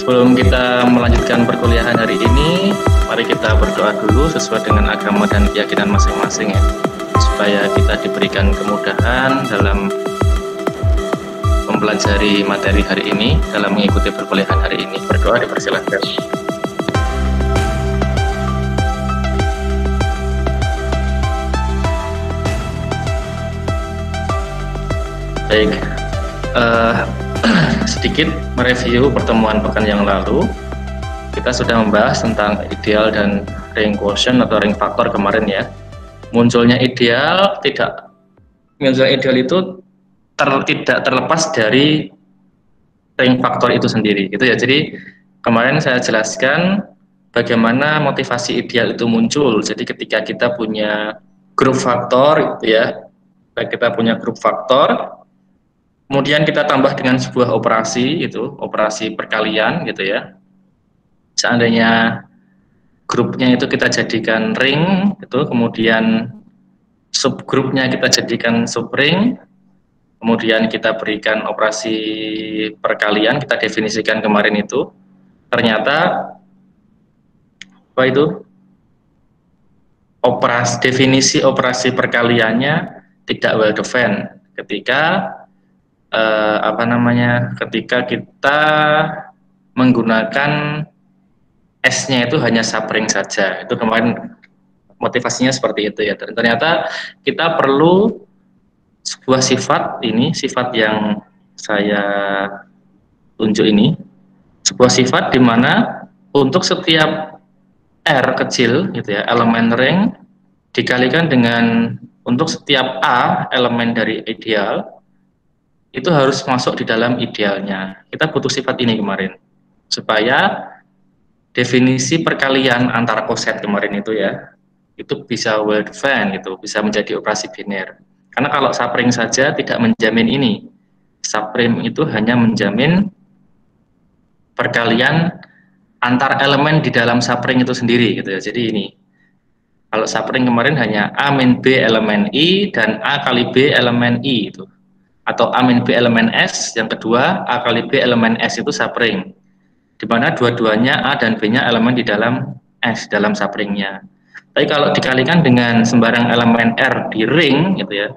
Sebelum kita melanjutkan perkuliahan hari ini, mari kita berdoa dulu sesuai dengan agama dan keyakinan masing-masing ya, supaya kita diberikan kemudahan dalam mempelajari materi hari ini, dalam mengikuti perkuliahan hari ini. Berdoa dipersilahkan. Baik, sedikit mereview pertemuan pekan yang lalu. Kita sudah membahas tentang ideal dan ring quotient atau ring faktor kemarin ya. Munculnya ideal itu tidak terlepas dari ring faktor itu sendiri gitu ya. Jadi kemarin saya jelaskan bagaimana motivasi ideal itu muncul. Jadi ketika kita punya grup faktor gitu ya, kita punya grup faktor, kemudian kita tambah dengan sebuah operasi, itu operasi perkalian gitu ya. Seandainya grupnya itu kita jadikan ring, itu kemudian subgrupnya kita jadikan subring, kemudian kita berikan operasi perkalian, kita definisikan kemarin itu. Ternyata apa itu? Definisi operasi perkaliannya tidak well defined ketika ketika kita menggunakan S-nya itu hanya subring saja. Itu kemarin motivasinya seperti itu ya. Dan ternyata kita perlu sebuah sifat yang saya tunjuk ini, sebuah sifat di mana untuk setiap R kecil gitu ya, elemen ring dikalikan dengan untuk setiap A elemen dari ideal itu harus masuk di dalam idealnya. Kita butuh sifat ini kemarin supaya definisi perkalian antara koset kemarin itu ya, itu bisa well defined, itu bisa menjadi operasi biner. Karena kalau subring saja tidak menjamin ini. Subring itu hanya menjamin perkalian antar elemen di dalam subring itu sendiri gitu ya. Jadi ini kalau subring kemarin hanya A min B elemen I dan A kali B elemen I itu. Atau A min B elemen S, yang kedua A kali B elemen S itu subring, di mana dua-duanya A dan B-nya elemen di dalam S, dalam subringnya. Tapi kalau dikalikan dengan sembarang elemen R di ring gitu ya,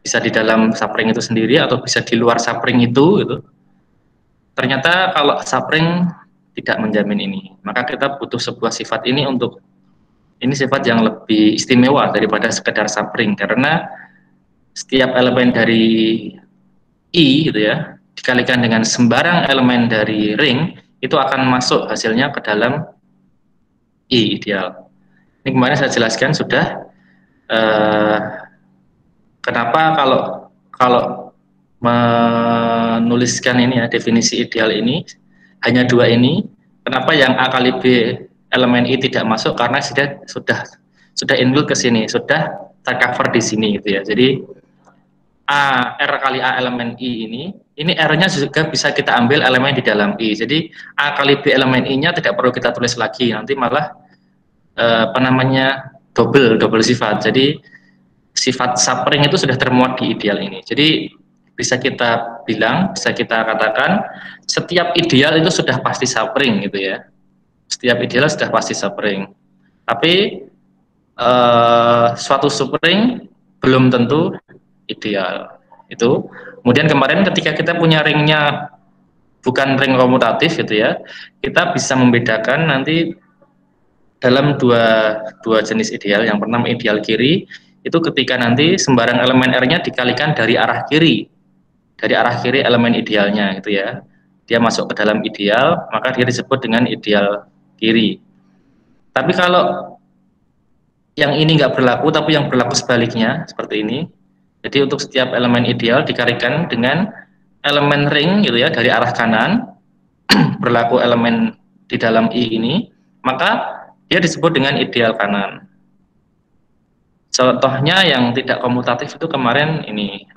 bisa di dalam subring itu sendiri atau bisa di luar subring itu gitu. Ternyata kalau subring tidak menjamin ini, maka kita butuh sebuah sifat ini untuk ini sifat yang lebih istimewa daripada sekedar subring, karena setiap elemen dari I gitu ya dikalikan dengan sembarang elemen dari ring itu akan masuk hasilnya ke dalam I ideal. Ini kemarin saya jelaskan sudah kenapa kalau menuliskan ini ya, definisi ideal ini hanya dua ini, kenapa yang A kali B elemen I tidak masuk, karena sudah inbuilt ke sini, sudah tercover di sini gitu ya. Jadi R kali A elemen I ini R-nya juga bisa kita ambil elemen di dalam I. Jadi A kali B elemen I-nya tidak perlu kita tulis lagi, nanti malah double sifat. Jadi sifat subring itu sudah termuat di ideal ini. Jadi bisa kita katakan setiap ideal itu sudah pasti subring gitu ya. Setiap ideal sudah pasti subring. Tapi suatu subring belum tentu ideal itu. Kemudian kemarin ketika kita punya ringnya bukan ring komutatif gitu ya, kita bisa membedakan nanti dalam dua jenis ideal. Yang pertama ideal kiri, itu ketika nanti sembarang elemen R-nya dikalikan dari arah kiri elemen idealnya gitu ya, dia masuk ke dalam ideal, maka dia disebut dengan ideal kiri. Tapi kalau yang ini nggak berlaku, tapi yang berlaku sebaliknya seperti ini. Jadi untuk setiap elemen ideal dikalikan dengan elemen ring gitu ya dari arah kanan, berlaku elemen di dalam I ini, maka dia disebut dengan ideal kanan. Contohnya yang tidak komutatif itu kemarin ini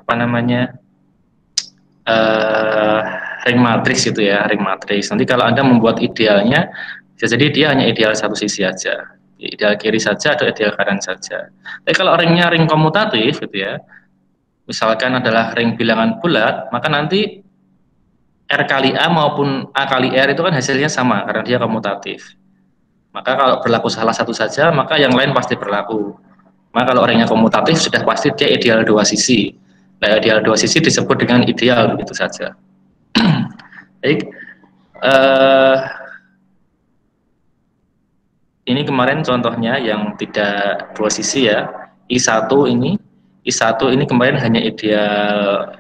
ring matriks gitu ya, ring matriks. Nanti kalau Anda membuat idealnya, bisa jadi dia hanya ideal satu sisi aja, ideal kiri saja atau ideal kanan saja. Tapi kalau ringnya ring komutatif gitu ya, misalkan adalah ring bilangan bulat, maka nanti R kali A maupun A kali R itu kan hasilnya sama karena dia komutatif. Maka kalau berlaku salah satu saja, maka yang lain pasti berlaku. Maka kalau ringnya komutatif sudah pasti dia ideal dua sisi. Nah, ideal dua sisi disebut dengan ideal, begitu saja. Baik, ini kemarin contohnya yang tidak dua sisi ya. I1 ini kemarin hanya ideal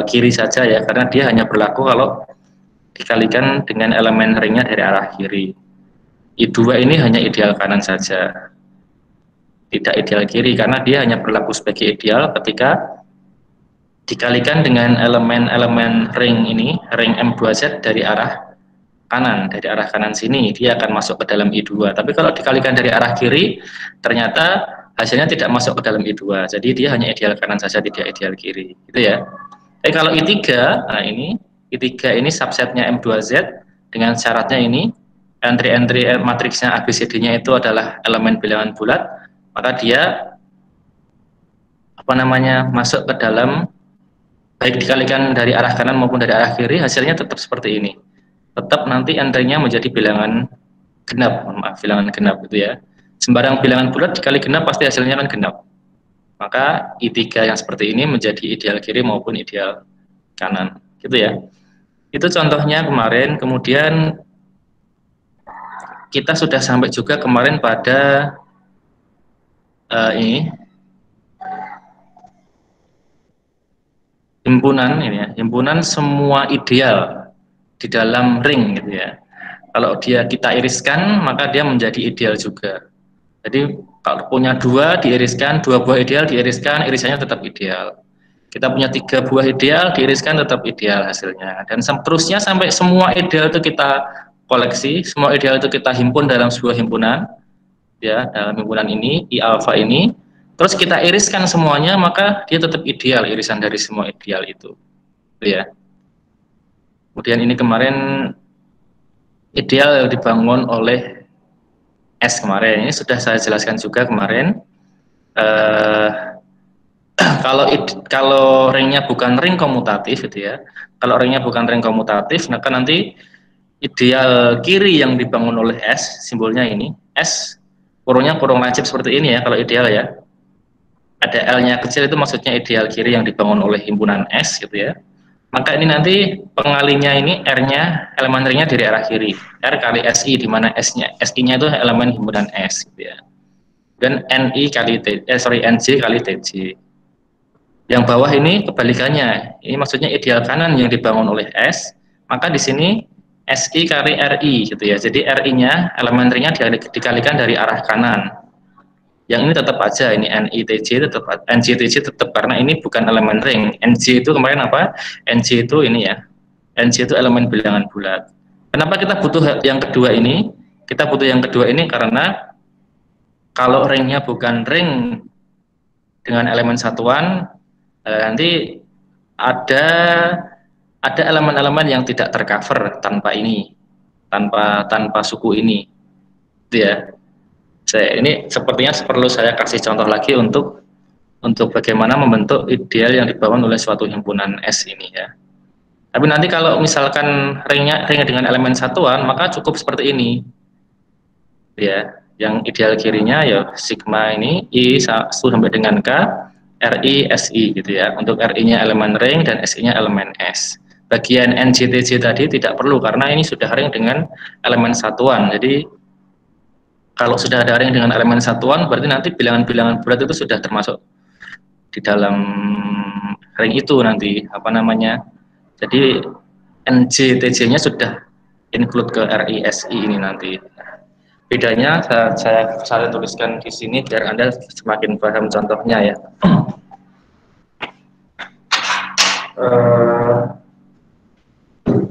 kiri saja ya, karena dia hanya berlaku kalau dikalikan dengan elemen ringnya dari arah kiri. I2 ini hanya ideal kanan saja, tidak ideal kiri, karena dia hanya berlaku sebagai ideal ketika dikalikan dengan elemen-elemen ring ini, ring M2Z dari arah kanan sini, dia akan masuk ke dalam I2. Tapi kalau dikalikan dari arah kiri, ternyata hasilnya tidak masuk ke dalam I2. Jadi dia hanya ideal kanan saja, tidak ideal kiri. Gitu ya. Tapi kalau I3, nah I3 ini subsetnya M2Z dengan syaratnya ini, entry-entry matriksnya ABCD-nya itu adalah elemen bilangan bulat, maka dia masuk ke dalam, baik dikalikan dari arah kanan maupun dari arah kiri, hasilnya tetap seperti ini. Tetap nanti entry-nya menjadi bilangan genap, bilangan genap gitu ya. Sembarang bilangan bulat dikali genap pasti hasilnya kan genap. Maka I3 yang seperti ini menjadi ideal kiri maupun ideal kanan, gitu ya. Itu contohnya kemarin. Kemudian kita sudah sampai juga kemarin pada ini himpunan ini ya, himpunan semua ideal di dalam ring gitu ya. Kalau kita iriskan, maka dia menjadi ideal juga. Jadi kalau punya dua diiriskan, dua buah ideal diiriskan, irisannya tetap ideal. Kita punya 3 buah ideal diiriskan, tetap ideal hasilnya. Dan seterusnya sampai semua ideal itu kita koleksi, semua ideal itu kita himpun dalam sebuah himpunan, ya, dalam himpunan ini, I alpha ini. Terus kita iriskan semuanya, maka dia tetap ideal, irisan dari semua ideal itu. Ya. Kemudian ini kemarin ideal yang dibangun oleh S kemarin, ini sudah saya jelaskan juga kemarin. Kalau ringnya bukan ring komutatif gitu ya, kalau ringnya bukan ring komutatif, maka nanti ideal kiri yang dibangun oleh S, simbolnya ini, S, kurungnya kurung lancip seperti ini ya, kalau ideal ya. Ada L-nya kecil itu maksudnya ideal kiri yang dibangun oleh himpunan S gitu ya. Maka ini nanti pengalinya ini R-nya, elemen ringnya dari arah kiri. R kali SI, di mana SI-nya itu elemen himpunan S gitu ya. Dan NJ kali TJ. Yang bawah ini kebalikannya. Ini maksudnya ideal kanan yang dibangun oleh S, maka di sini SI kali RI gitu ya. Jadi RI-nya, elemen ringnya dikalikan dari arah kanan. Yang ini tetap aja, ini NJTJ tetap karena ini bukan elemen ring. NJ itu kemarin apa? NJ itu ini ya. NJ itu elemen bilangan bulat. Kenapa kita butuh yang kedua ini? Kita butuh yang kedua ini karena kalau ringnya bukan ring dengan elemen satuan, nanti ada elemen-elemen yang tidak tercover tanpa ini, tanpa suku ini, gitu ya. Ini sepertinya perlu saya kasih contoh lagi untuk bagaimana membentuk ideal yang dibangun oleh suatu himpunan S ini ya. Tapi nanti kalau misalkan ringnya dengan elemen satuan, maka cukup seperti ini, ya. Yang ideal kirinya ya sigma ini I 1 sampai dengan K, RI SI gitu ya. Untuk RI-nya elemen ring dan SI-nya elemen S. Bagian NJTJ tadi tidak perlu karena ini sudah ring dengan elemen satuan. Jadi kalau sudah ada ring dengan elemen satuan, berarti nanti bilangan-bilangan bulat itu sudah termasuk di dalam ring itu nanti, jadi NJTJ-nya sudah include ke RISI ini nanti. Bedanya saya tuliskan di sini biar Anda semakin paham contohnya ya.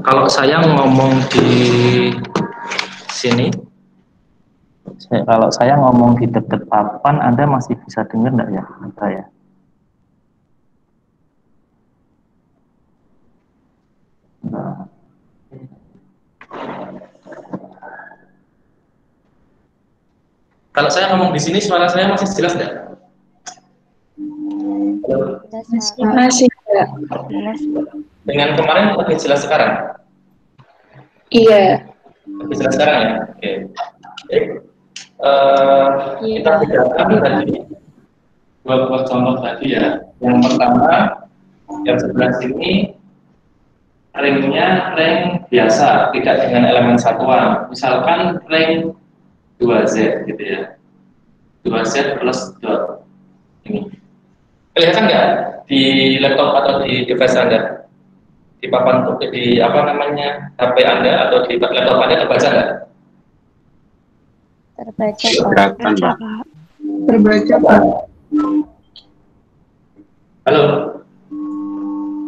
Kalau saya ngomong di sini, kalau saya ngomong di dekat papan, Anda masih bisa dengar enggak ya? Saya. Kalau saya ngomong di sini, suara saya masih jelas enggak? Masih. Dengan kemarin lebih jelas sekarang? Iya. Lebih jelas sekarang ya? Oke. Kita bedakan tadi dua buah contoh tadi ya. Yang pertama, yang sebelah sini ringnya ring biasa, tidak dengan elemen satuan. Misalkan ring 2Z gitu ya. 2Z plus dot. Ini. Kelihatan nggak di laptop atau di device Anda? Di papan di apa namanya HP Anda atau di laptop Anda terbaca nggak? Terbaca, Pak. Terbaca, Pak. Halo?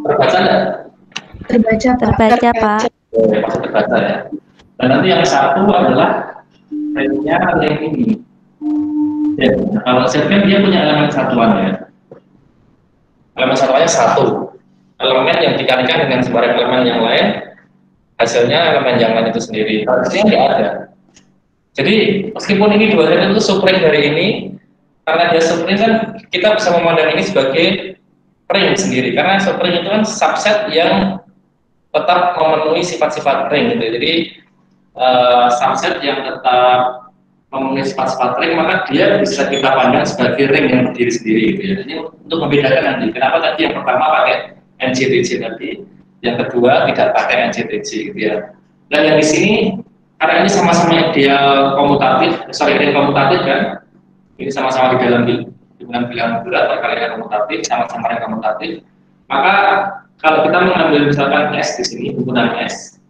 Terbaca nggak? Terbaca, Pak. Pasti terbaca ya. Dan nanti yang satu adalah ringnya ring ini. Ya, kalau Z kan dia punya elemen satuan ya. Elemen satuannya satu. Elemen yang dikalikan dengan sembarang elemen yang lain, hasilnya elemen yang lain itu sendiri. Harusnya nggak ada. Jadi meskipun ini dua ring itu subring dari ini, karena dia subring kan kita bisa memandang ini sebagai ring sendiri. Karena subring itu kan subset yang tetap memenuhi sifat-sifat ring gitu. Jadi subset yang tetap memenuhi sifat-sifat ring, maka dia bisa kita pandang sebagai ring yang berdiri sendiri gitu ya. Ini untuk membedakan nanti. Kenapa tadi yang pertama pakai NCTC tadi, yang kedua tidak pakai NCTC gitu ya. Dan yang di sini karena ini sama-sama ideal komutatif, ring komutatif kan, ini sama-sama di dalam hubungan bilangan bulat perkalian komutatif, sama-sama ring komutatif. Maka kalau kita mengambil misalkan S di sini, himpunan S.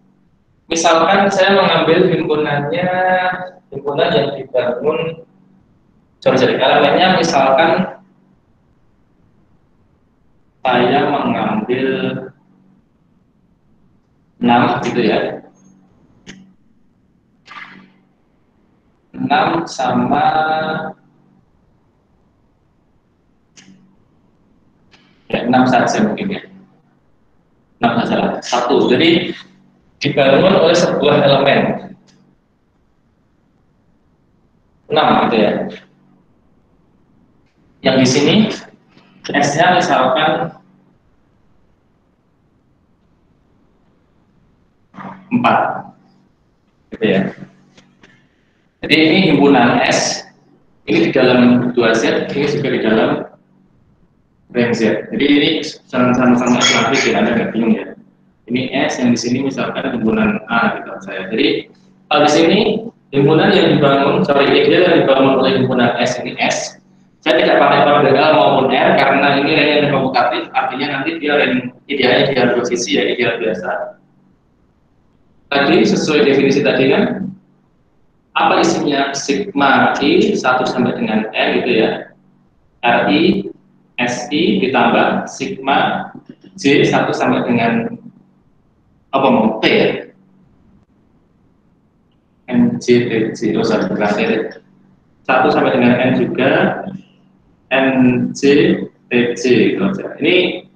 Misalkan saya mengambil himpunan yang dibangun, elemennya misalkan saya mengambil 6 gitu ya. 6 sama ya 6 saja mungkin ya. 6 saja. 1. Jadi dibangun oleh sebuah elemen 6 gitu ya. Yang di sini S-nya misalkan 4 gitu ya. Jadi ini himpunan S, ini di dalam 2Z, ini juga di dalam ring Z. Jadi ini sama-sama lagi ya, Anda nggak bingung ya. Ini S, yang di sini misalkan himpunan A gitu saya. Jadi kalau di sini himpunan yang dibangun, dia yang dibangun oleh himpunan S ini S. Saya tidak pakai kode L maupun R karena ini ring komutatif, artinya nanti dia ring idealnya ideal dua sisi ya, ideal biasa. Tadi sesuai definisi tadi kan, apa isinya sigma I 1 sampai dengan N gitu ya, RI SI ditambah sigma J 1 sampai dengan apa mau T ya, NJTJ, oh sorry, bukan 1 sampai dengan N juga, NJTJ gitu aja. Ini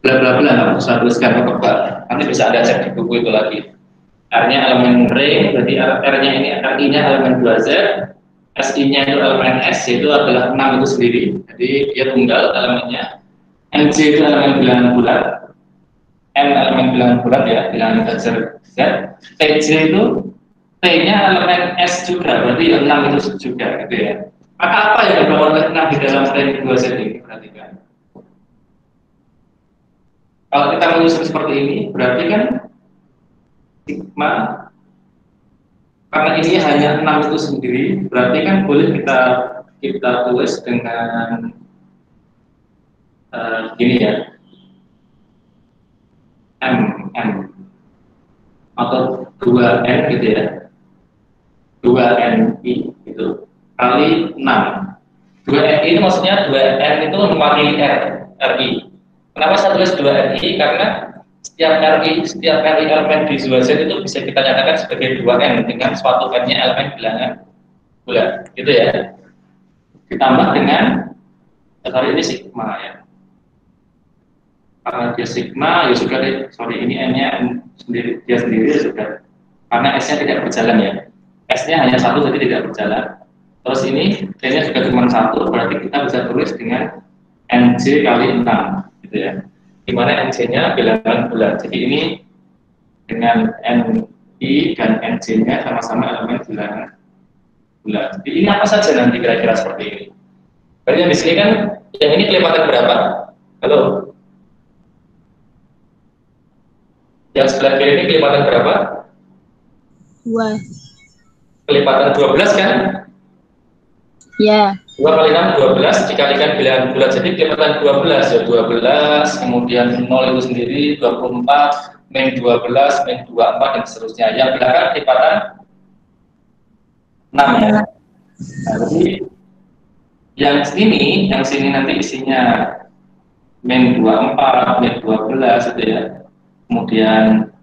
bla bla bla, nggak usah tuliskan apa, nanti bisa Anda cek di buku itu lagi. R-nya elemen ring, berarti R-nya ini, R-I-nya elemen 2Z, SI-nya itu elemen S, yaitu adalah 6 itu sendiri. Jadi dia tunggal elemennya. NJ itu elemen bilangan bulat, N elemen bilangan bulat ya, bilangan integer Z. TJ itu T-nya elemen S juga, berarti 6 itu juga gitu ya. Maka apa yang dibangun oleh 6 di dalam ring 2Z ini? Perhatikan. Kalau kita menyusun seperti ini, berarti kan sigma, karena ini hanya 6 itu sendiri, berarti kan boleh kita tulis dengan gini ya, M atau 2N gitu ya, 2NI gitu kali 6. 2NI itu maksudnya 2N itu mewakili RI. Kenapa saya tulis 2NI? Karena setiap RI elemen di 2Z itu bisa kita nyatakan sebagai 2N dengan suatu N-nya elemen bilangan bulat gitu ya, ditambah dengan ini sigma ya, karena dia sigma ya sudah, ini N-nya sendiri, dia sendiri ya sudah, karena S-nya tidak berjalan ya, S-nya hanya 1 jadi tidak berjalan. Terus ini T-nya juga cuma 1, berarti kita bisa tulis dengan NJ kali 6 gitu ya. di mana NC-nya bilangan bulat. Jadi ini dengan NI dan NJ-nya sama-sama elemen bilangan bulat. Jadi ini apa saja nanti kira-kira seperti ini. Berarti yang di sini kan, yang ini kelipatan berapa? Halo? Yang sebelah kiri ini kelipatan berapa? 2. Kelipatan 12 kan? Ya. 2 kali 6, 12, dikalikan bilangan bulat, jadi kelipatan 12, ya 12, kemudian 0 itu sendiri, 24, min 12, min 24, dan seterusnya. Yang belakang kelipatan 6 ya. Nah, jadi yang sini nanti isinya min 24, min 12 itu ya. Kemudian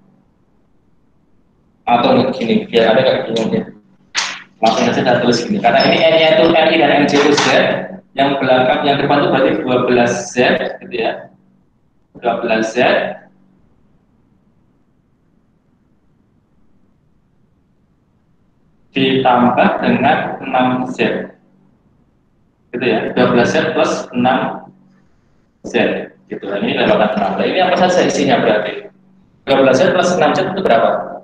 atau gini, biar ada kayak gini ya. Langsung saja saya tulis gini, karena ini N-nya itu NI dan NJ itu Z, yang belakang, yang depan itu berarti 12Z gitu ya. 12Z ditambah dengan 6Z gitu ya, 12Z plus 6Z gitu. Ini lewatan 6. Nah, ini apa saja isinya berarti? 12Z plus 6Z itu berapa?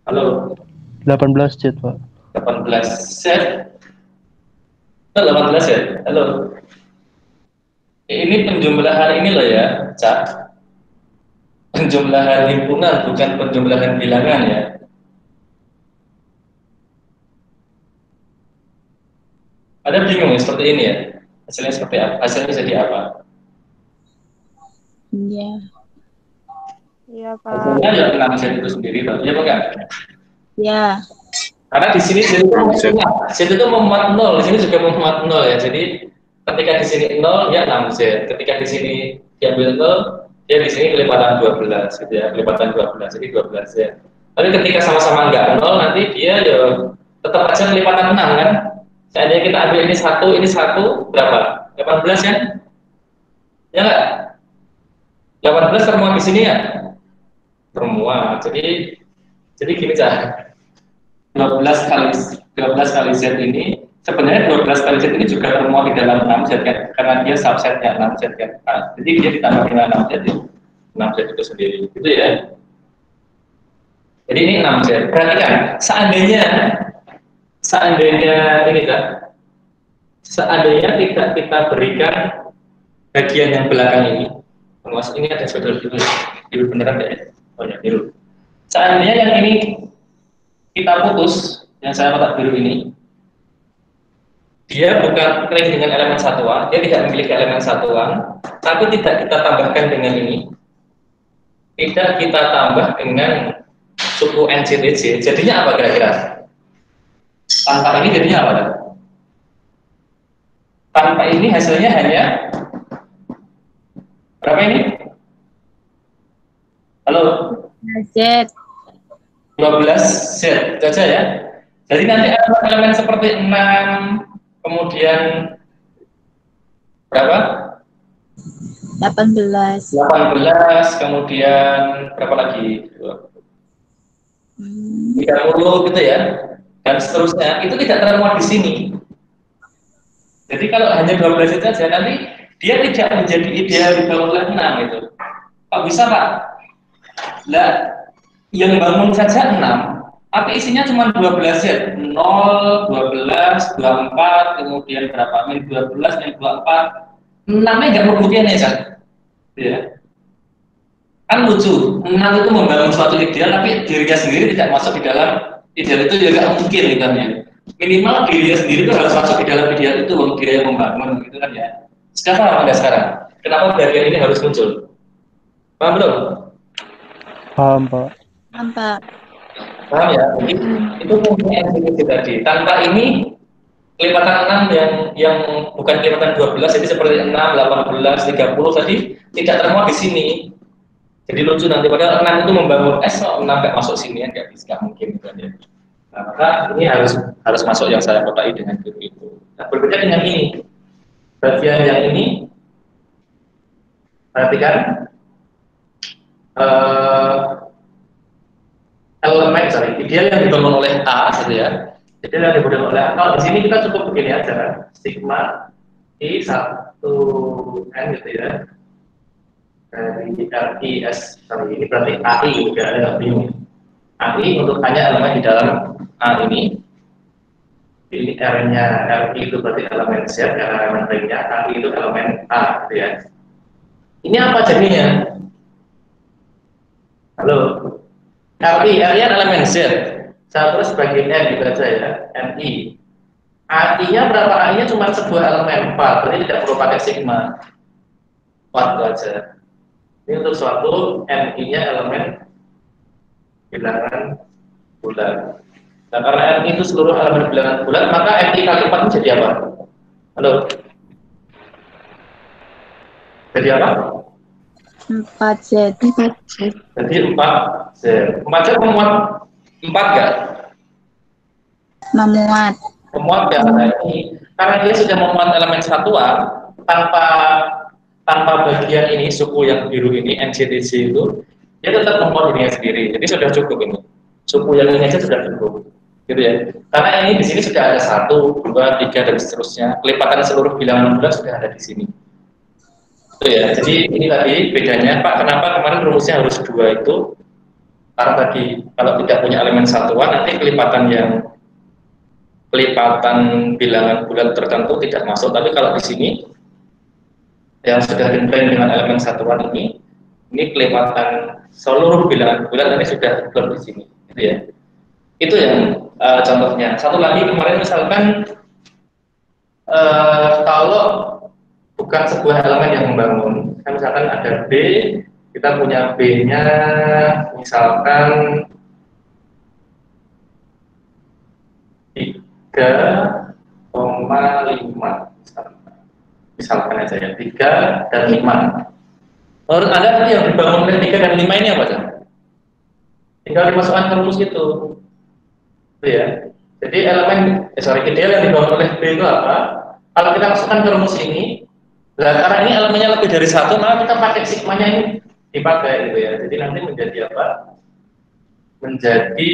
Halo? 18 Pak. 18Z. Oh, 18 ya? Halo? Ini penjumlahan ini loh ya, Cak. Penjumlahan himpunan, bukan penjumlahan bilangan ya. Ada bingung ya seperti ini ya? Hasilnya seperti apa? Hasilnya jadi apa? Iya. Iya, Pak. Hasilnya ya 6Z itu sendiri, iya apa enggak? Ya. Karena di sini Z itu memuat 0, di sini juga memuat 0 ya. Jadi ketika di sini 0 ya 6Z, ketika di sini diambil 0 ya di sini kelipatan 12 gitu ya, kelipatan 12, jadi 12Z. Tapi ketika sama-sama enggak 0 nanti dia ya tetap aja kelipatan 6 kan. Seandainya kita ambil ini 1 berapa? 18 kan? Ya enggak? 18 termuat di sini ya? Termuat. Jadi gini Cak. 12 kali Z ini sebenarnya 12 kali Z ini juga termuat di dalam 6Z kan, karena dia subsetnya 6Z kan. Nah, jadi dia ditambah dengan 6Z ya. 6Z itu sendiri gitu ya. Jadi ini 6Z. Perhatikan, seandainya ini Kak, seandainya tidak kita berikan bagian yang belakang ini, penguas ini ada saudara dulu beneran ya? Oh ya, dulu. Seandainya yang ini kita putus, yang saya kotak biru ini, dia bukan klik dengan elemen satuan, dia tidak memiliki elemen satuan, tapi tidak kita tambahkan dengan ini, tidak kita tambah dengan suku NCTJ, jadinya apa kira-kira? Tanpa ini jadinya apa? Tanpa ini hasilnya hanya berapa ini? Halo? Z. 12Z saja ya. Jadi nanti ada elemen seperti 6, kemudian berapa? 18. 18, kemudian berapa lagi? 30 gitu ya. Dan seterusnya, itu tidak termuat di sini. Jadi kalau hanya 12 saja, nanti dia tidak menjadi ideal di bawah 6 itu. Kok bisa Pak? Lah, yang bangun saja 6, tapi isinya cuma 12Z, 0, 12, 24, kemudian berapa? Min 12, min 24, 6-nya nggak membuktikan ya, ya. Kan lucu, 6 itu membangun suatu ideal, tapi dirinya sendiri tidak masuk di dalam ideal itu juga nggak mungkin gitu kan ya. Minimal dirinya sendiri itu harus masuk di dalam ideal itu, dia yang membangun gitu kan ya. Sekarang apa sekarang? Kenapa bagian ini harus muncul? Paham belum? Paham, Pak. Nampak. Paham ya? Jadi itu fungsi NCTJ tadi. Tanpa ini kelipatan 6 yang bukan kelipatan 12, jadi seperti 6, 18, 30 tadi tidak termuat di sini. Jadi lucu nanti padahal 6 itu membangun S, 6 nggak masuk sini ya, nggak mungkin gitu ya. Nah, maka ini harus masuk yang saya kotai dengan biru itu. Nah, berbeda dengan ini. Bagian yang ini perhatikan elemen ideal yang dibangun oleh A gitu ya. Ideal yang dibangun oleh A. Kalau di sini kita cukup begini aja, sigma I 1 N gitu ya. dari RIS sorry, ini berarti AI gitu biar ada nggak bingung. AI untuk hanya elemen di dalam A ini. Ini R-nya RI itu berarti elemen Z, elemen ringnya, AI itu elemen A, gitu ya. Ini apa jadinya? Halo, RI-nya elemen Z. Saya tulis sebagai N gitu aja ya, NI. AI-nya berapa? AI-nya cuma sebuah elemen 4, berarti tidak perlu pakai sigma. 4 itu aja. Ini untuk suatu NI-nya elemen bilangan bulan. Nah, karena NI itu seluruh elemen bilangan bulan, maka NI kali 4 jadi apa? Halo? Jadi apa? 4Z. Jadi 4 Z. 4 Z memuat 4 enggak? Memuat. Memuat ya, ini karena dia sudah memuat elemen satuan tanpa bagian ini suku yang biru ini NCTC itu dia tetap memuat dirinya sendiri. Jadi sudah cukup ini. Suku yang ini aja sudah cukup. Gitu ya. Karena ini di sini sudah ada 1, 2, 3 dan seterusnya. Kelipatan seluruh bilangan bulan sudah ada di sini. Itu ya. Jadi ini tadi bedanya, Pak, kenapa kemarin rumusnya harus 2 itu? Karena tadi kalau tidak punya elemen satuan nanti kelipatan bilangan bulan tertentu tidak masuk. Tapi kalau di sini yang sudah diklaim dengan elemen satuan ini kelipatan seluruh bilangan bulan ini sudah include di sini, gitu ya. Itu yang contohnya. Satu lagi kemarin misalkan kalau bukan sebuah elemen yang membangun, misalkan ada B, kita punya B-nya misalkan 3,5 misalkan aja ya, 3 dan 5. Menurut Anda tadi yang dibangun oleh 3 dan 5 ini apa saja? Tinggal dimasukkan ke rumus itu. Itu ya. Jadi elemen ideal yang dibangun oleh B itu apa? Kalau kita masukkan ke rumus ini, karena ini elemennya lebih dari 1, maka kita pakai sigmanya ini dipakai gitu ya. Jadi nanti menjadi apa? Menjadi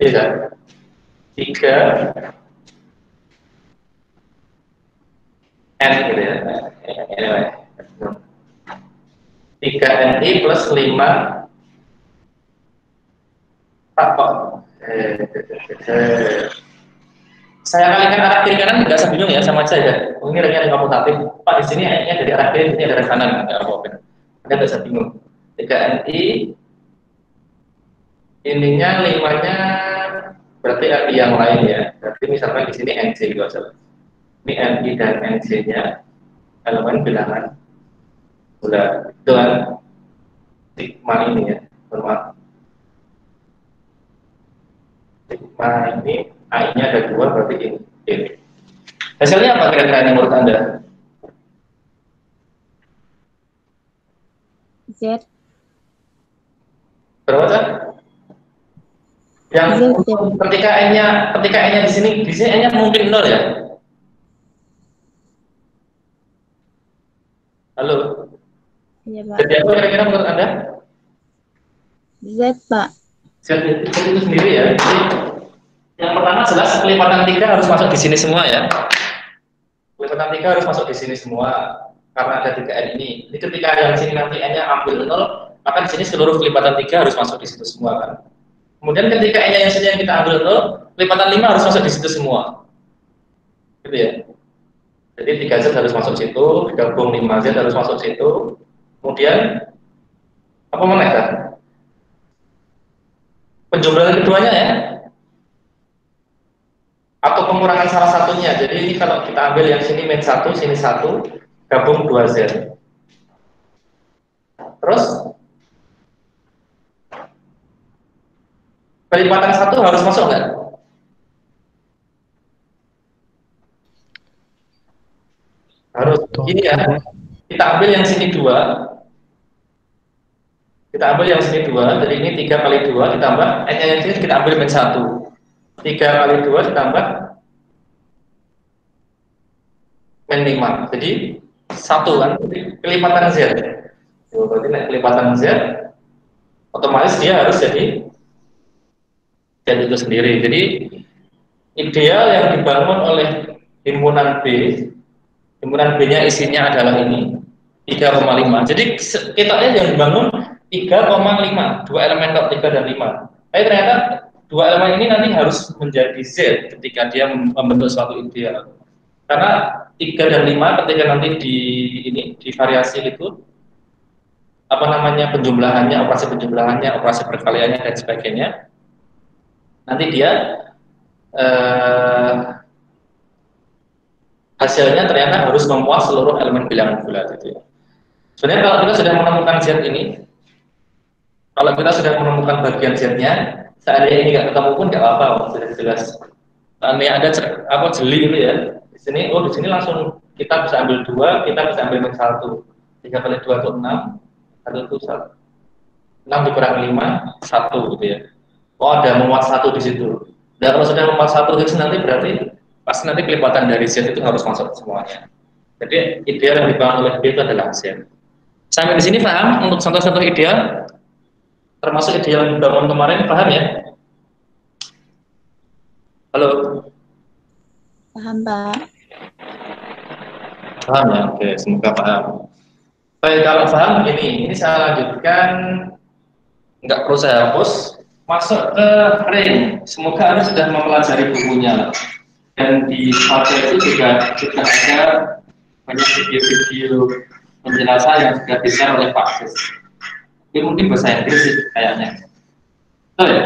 3 N gitu ya. Anyway. 3 NI plus 5 Pak kok saya kalikan arah kiri kanan nggak usah bingung ya, sama aja ya. Ini rekan komutatif. Pak di sini N-nya dari arah kiri, ini dari kanan. Nggak apa-apa. Anda nggak usah bingung. 3 NI ininya 5-nya berarti NI yang lain ya. Berarti misalkan di sini NC gitu aja. Ini NI dan NC-nya elemen bilangan bulan. Itu kan sigma ini ya. Bermaaf. Sigma ini AI-nya ada 2, berarti ini. Hasilnya apa kira-kira menurut Anda? Z. Berapa kan? Yang Z. ketika N-nya di sini N-nya mungkin 0 ya? Halo? Iya, Pak. Jadi apa kira-kira menurut Anda? Z, Pak. Z itu sendiri ya. Jadi, yang pertama jelas kelipatan 3 harus masuk di sini semua ya. Kelipatan 3 harus masuk di sini semua karena ada 3N ini. Jadi ketika yang sini nanti N-nya ambil 0, maka di sini seluruh kelipatan 3 harus masuk di situ semua kan. Kemudian ketika N-nya yang sini yang kita ambil 0, kelipatan 5 harus masuk di situ semua. Gitu ya. Jadi 3Z harus masuk situ, digabung 5Z harus masuk situ. Kemudian apa mana kan? Penjumlahan keduanya ya. Atau pengurangan salah satunya. Jadi ini kalau kita ambil yang sini min 1, sini 1, gabung 2Z. Terus kelipatan 1 harus masuk nggak? Harus. Ini ya. Kita ambil yang sini 2. Kita ambil yang sini 2. Jadi ini 3 kali 2 ditambah N-nya yang sini kita ambil min 1. 3 kali 2 ditambah min 5. Jadi 1 kan. Jadi kelipatan Z. Berarti kelipatan Z otomatis dia harus jadi Z itu sendiri. Jadi ideal yang dibangun oleh himpunan B Himpunan B-nya isinya adalah ini 3,5. Jadi kita yang dibangun 3,5, dua elemen tok 3 dan 5. Tapi ternyata dua elemen ini nanti harus menjadi Z ketika dia membentuk suatu ideal. Karena 3 dan 5 ketika nanti di variasi itu apa namanya penjumlahannya, operasi perkaliannya dan sebagainya. Nanti dia hasilnya ternyata harus memuat seluruh elemen bilangan bulat itu ya. Sebenarnya kalau kita sudah menemukan Z ini, kalau kita sudah menemukan bagian Z-nya, seandainya ini nggak ketemu pun nggak apa-apa, sudah jelas. Seandainya ada apa jeli itu ya, di sini langsung kita bisa ambil 2, kita bisa ambil min 1. 3 kali 2 itu 6, 1 itu 1. 6 dikurangi 5, 1 gitu ya. Oh ada memuat 1 di situ. Dan kalau sudah memuat 1 di sini nanti berarti pasti nanti kelipatan dari Z itu harus masuk semuanya. Jadi ideal yang dibangun oleh B itu adalah Z. Sampai di sini paham untuk contoh-contoh ideal, termasuk ideal yang dibangun kemarin, paham ya? Halo? Paham, Pak. Paham ya? Oke, semoga paham. Baik, kalau paham ini saya lanjutkan, nggak perlu saya hapus, masuk ke ring. Semoga Anda sudah mempelajari bukunya. Dan di slide itu juga ada banyak video-video penjelasan yang sudah di-share oleh Pak Sis. Ini mungkin bahasa Inggris sih kayaknya. Betul ya?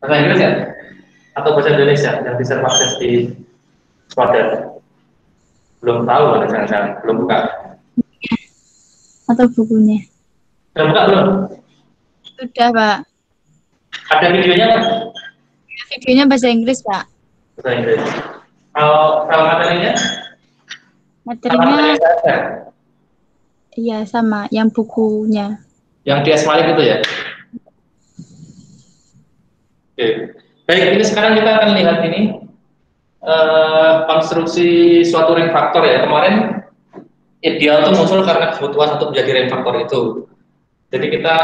Bahasa Inggris ya? Atau bahasa Indonesia yang di-share Pak Sis di slide? Belum tahu ada jangan-jangan, belum buka. Atau bukunya? Sudah buka belum? Sudah, Pak. Ada videonya kan? Videonya bahasa Inggris, Pak. Bahasa Inggris. Kalau materinya? Materinya iya sama yang bukunya. Yang di Esmalik itu ya? Oke. Baik, ini sekarang kita akan lihat ini konstruksi suatu ring faktor ya. Kemarin ideal itu muncul karena kebutuhan untuk menjadi ring faktor itu. Jadi kita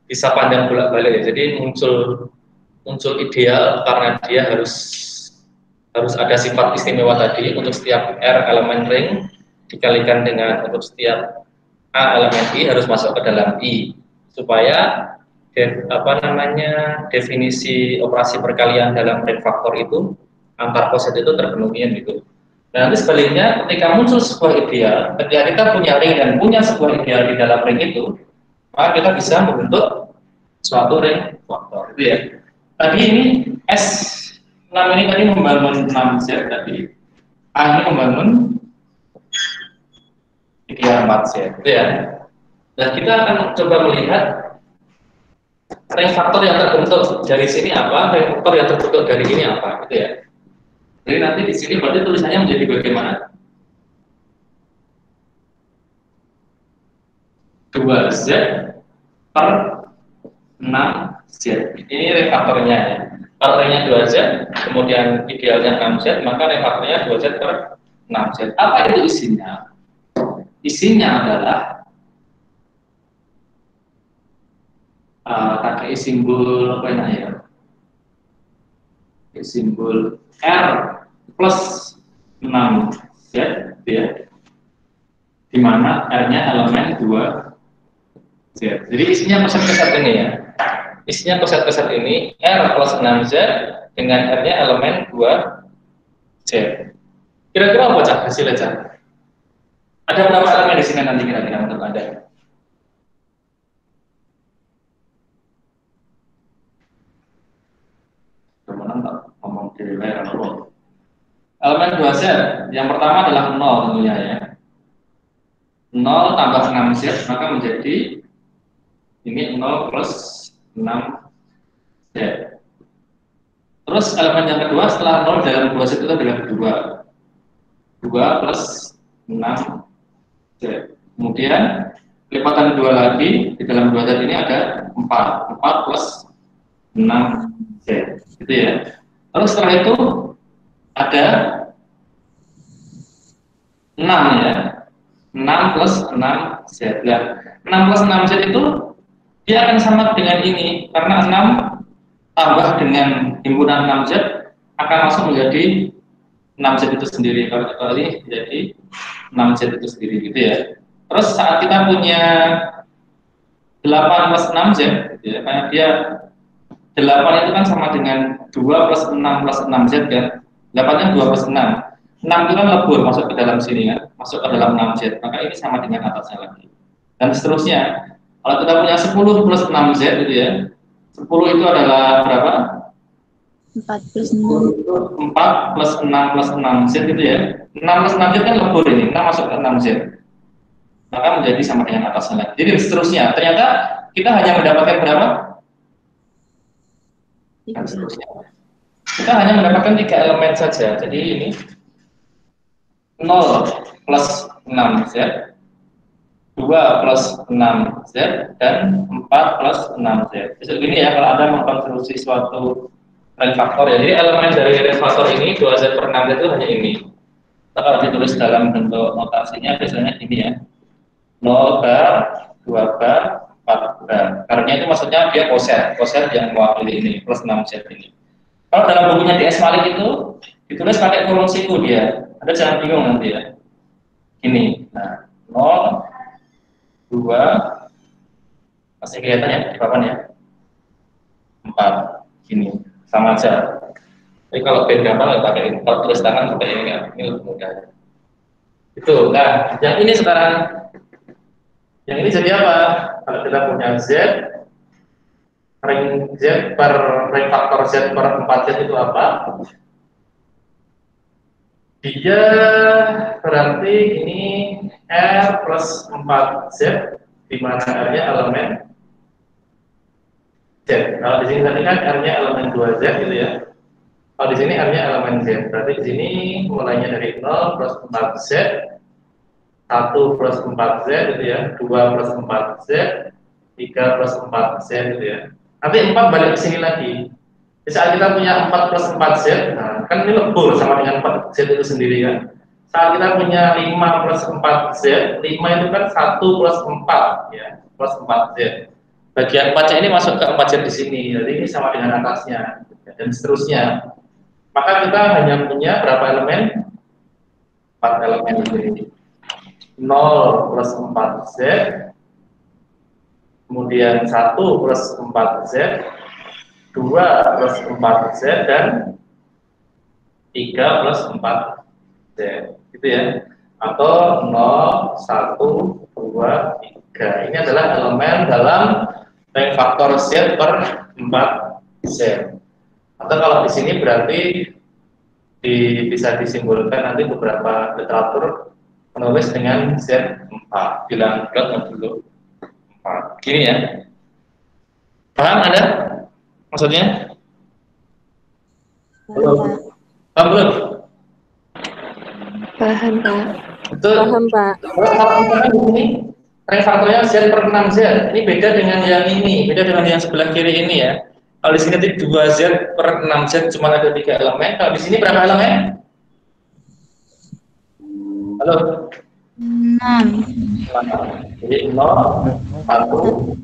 bisa pandang bolak-balik ya. Jadi muncul ideal karena dia harus ada sifat istimewa tadi untuk setiap R elemen ring dikalikan dengan untuk setiap A elemen I harus masuk ke dalam I supaya definisi operasi perkalian dalam ring faktor itu antar koset itu terpenuhi gitu. Nah, nanti sebaliknya ketika muncul sebuah ideal, ketika kita punya ring dan punya sebuah ideal di dalam ring itu, maka kita bisa membentuk suatu ring faktor itu ya. Tadi ini S6 ini tadi membangun 6Z tadi, A ini membangun ideal 4Z itu ya. Dan kita akan coba melihat ring faktor yang terbentuk dari sini apa, ring faktor yang terbentuk dari ini apa gitu ya. Jadi nanti di sini berarti tulisannya menjadi bagaimana? 2Z per 6Z. Ini ring faktornya ya. Kalau ringnya 2Z, kemudian idealnya 6Z, maka ring faktornya 2Z per 6Z. Apa itu isinya? Isinya adalah pakai simbol apa ya? Simbol R plus 6Z ya, di mana R-nya elemen 2Z. Jadi isinya koset-koset ini ya. Isinya koset-koset ini R plus 6Z dengan R-nya elemen 2Z. Kira-kira apa Cak hasilnya Cak? Ada berapa elemen di sini nanti kira-kira menurut Anda? Ngomong di layar dulu. Elemen 2Z yang pertama adalah 0 tentunya ya. 0 tambah 6Z maka menjadi ini 0 plus 6Z. Terus elemen yang kedua setelah 0 dalam 2Z itu adalah 2 plus 6Z. Kemudian lipatan 2 lagi di dalam 2Z ini ada 4 plus 6Z gitu ya. Terus setelah itu ada 6 ya. 6 plus 6Z. Nah, 6 plus 6Z itu dia akan sama dengan ini karena 6 tambah dengan himpunan 6Z akan masuk menjadi 6Z itu sendiri, kalau dikali jadi 6Z itu sendiri gitu ya. Terus saat kita punya 8 plus 6Z gitu ya, karena dia 8 itu kan sama dengan 2 plus 6 plus 6Z kan. 8 kan 2 plus 6. 6 itu kan lebur masuk ke dalam sini kan, masuk ke dalam 6Z, maka ini sama dengan atasnya lagi. Dan seterusnya, kalau kita punya 10 plus 6Z gitu ya, 10 itu adalah berapa? 4 plus 6. 4 plus 6 plus 6Z gitu ya. 6 plus 6Z kan lebur ini, 6 masuk ke 6Z. Maka menjadi sama dengan atasnya lagi. Jadi seterusnya, ternyata kita hanya mendapatkan berapa? Dan seterusnya. Kita hanya mendapatkan 3 elemen saja. Jadi ini 0 plus 6Z, 2 plus 6Z, dan 4 plus 6Z. Jadi gini ya, kalau Anda mengkonstruksi suatu ring faktor ya, jadi elemen dari ring faktor ini 2Z per 6Z itu hanya ini. Kita kalau ditulis dalam bentuk notasinya biasanya ini ya, 0 bar, 2 bar, 4 bar. Karena itu maksudnya dia koset yang mewakili ini, plus 6Z ini. Kalau dalam bukunya DS Malik itu ditulis pakai kurung siku dia. Anda jangan bingung nanti ya. Ini, nah, 0, 2, masih kelihatan ya di papan ya, 4, gini, sama aja. Jadi kalau pen gambar pakai ini, kalau tulis tangan pakai ini, ini lebih mudah. Itu, nah, yang ini sekarang, yang ini jadi apa? Kalau kita punya Z, ring Z per ring faktor Z per 4Z itu apa? Dia berarti ini R plus 4Z, di mana R-nya elemen Z. Kalau di sini tadi kan R-nya elemen 2Z gitu ya. Kalau di sini R-nya elemen Z. Berarti di sini mulainya dari 0 plus 4Z, 1 plus 4Z gitu ya, 2 plus 4Z, 3 plus 4Z gitu ya. Nanti 4 balik ke sini lagi. Di saat kita punya 4 plus 4Z, nah, kan ini lebur sama dengan 4Z itu sendiri kan. Saat kita punya 5 plus 4Z, 5 itu kan 1 plus 4 ya, plus 4Z. Bagian 4-nya ini masuk ke 4Z di sini, jadi ini sama dengan atasnya dan seterusnya. Maka kita hanya punya berapa elemen? 4 elemen di sini. 0 plus 4Z, kemudian 1 plus 4Z, 2 plus 4Z, dan 3 plus 4Z, gitu ya. Atau 0, 1, 2, 3. Ini adalah elemen dalam ring faktor Z per 4Z. Atau kalau di sini berarti bisa disimbolkan nanti beberapa literatur menulis dengan Z4, bilang dulu 4. Gini ya. Paham Anda? Maksudnya? Belum? Paham belum? Paham, Pak. Betul. Paham, Pak. Kalau misalkan di sini ring faktornya Z per 6Z, ini beda dengan yang ini, beda dengan yang sebelah kiri ini ya. Kalau di sini nanti 2Z per 6Z cuma ada 3 elemen. Kalau di sini berapa elemen? Halo? 6. Jadi 0, 1,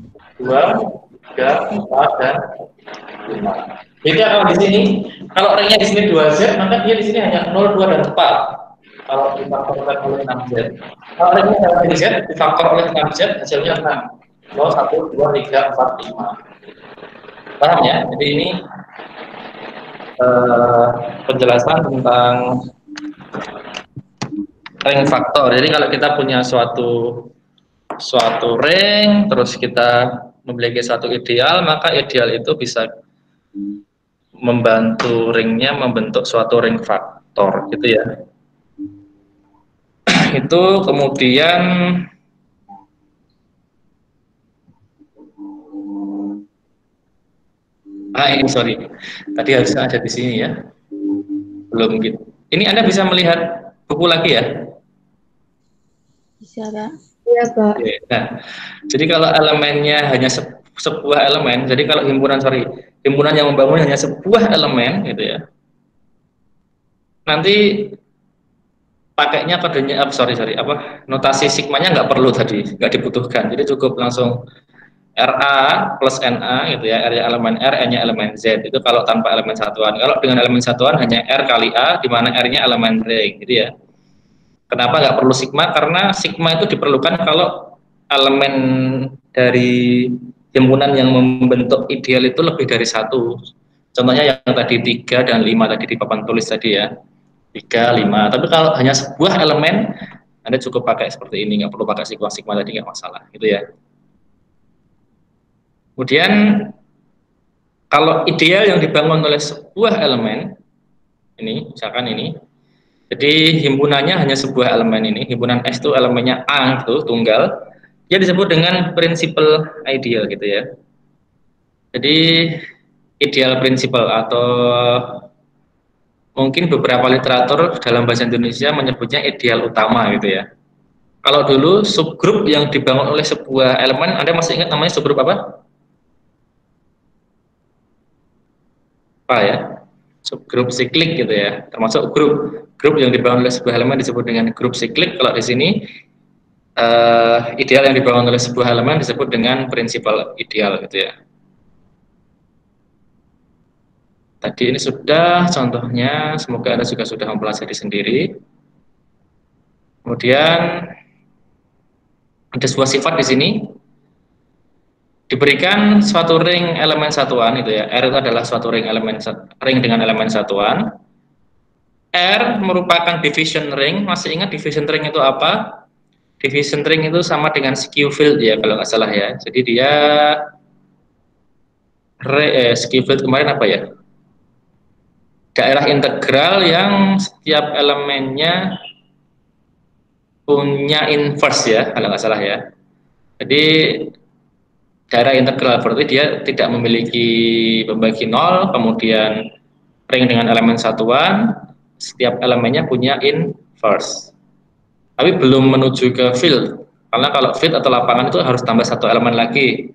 2, 3, 4, dan 5. Beda kalau di sini, kalau ringnya di sini 2Z, maka dia di sini hanya 0, 2, dan 4. Kalau difaktorkan oleh 6Z. Kalau ringnya dalam Z, difaktor oleh 6Z, hasilnya 6. 0, 1, 2, 3, 4, 5. Paham ya? Jadi ini penjelasan tentang ring faktor. Jadi kalau kita punya suatu ring, terus kita memiliki satu ideal, maka ideal itu bisa membantu ringnya membentuk suatu ring faktor, gitu ya. Itu kemudian ini sorry, tadi harusnya ada di sini ya, belum gitu. Ini Anda bisa melihat buku lagi ya? Bisa, Pak. Iya, Pak. Oke, nah, jadi kalau elemennya hanya sebuah elemen, jadi kalau himpunan yang membangun hanya sebuah elemen, gitu ya. Nanti pakainya kodenya, notasi sigmanya nggak perlu tadi, nggak dibutuhkan. Jadi cukup langsung RA plus NA gitu ya, R-nya elemen R, N-nya elemen Z, itu kalau tanpa elemen satuan. Kalau dengan elemen satuan hanya R kali A, di mana R-nya elemen ring gitu ya. Kenapa nggak perlu sigma? Karena sigma itu diperlukan kalau elemen dari himpunan yang membentuk ideal itu lebih dari satu. Contohnya yang tadi 3 dan 5 tadi di papan tulis tadi ya, 3, 5. Tapi kalau hanya sebuah elemen, Anda cukup pakai seperti ini, nggak perlu pakai sigma tadi, nggak masalah gitu ya. Kemudian kalau ideal yang dibangun oleh sebuah elemen, ini misalkan ini, jadi himpunannya hanya sebuah elemen ini, himpunan S itu elemennya A itu tunggal, dia disebut dengan prinsipal ideal gitu ya. Jadi ideal prinsipal atau mungkin beberapa literatur dalam bahasa Indonesia menyebutnya ideal utama gitu ya. Kalau dulu subgrup yang dibangun oleh sebuah elemen, Anda masih ingat namanya subgrup apa? Apa ya? Subgrup siklik gitu ya. Termasuk grup yang dibangun oleh sebuah elemen disebut dengan grup siklik. Kalau di sini ideal yang dibangun oleh sebuah elemen disebut dengan prinsipal ideal gitu ya. Tadi ini sudah contohnya, semoga Anda juga sudah mempelajari sendiri. Kemudian ada sebuah sifat di sini, diberikan suatu ring elemen satuan itu ya. R itu adalah suatu ring dengan elemen satuan. R merupakan division ring. Masih ingat division ring itu apa? Division ring itu sama dengan skew field ya kalau nggak salah ya. Jadi dia skew field kemarin apa ya? Daerah integral yang setiap elemennya punya inverse ya kalau nggak salah ya. Jadi daerah integral berarti dia tidak memiliki pembagi nol, kemudian ring dengan elemen satuan, setiap elemennya punya inverse. Tapi belum menuju ke field, karena kalau field atau lapangan itu harus tambah satu elemen lagi,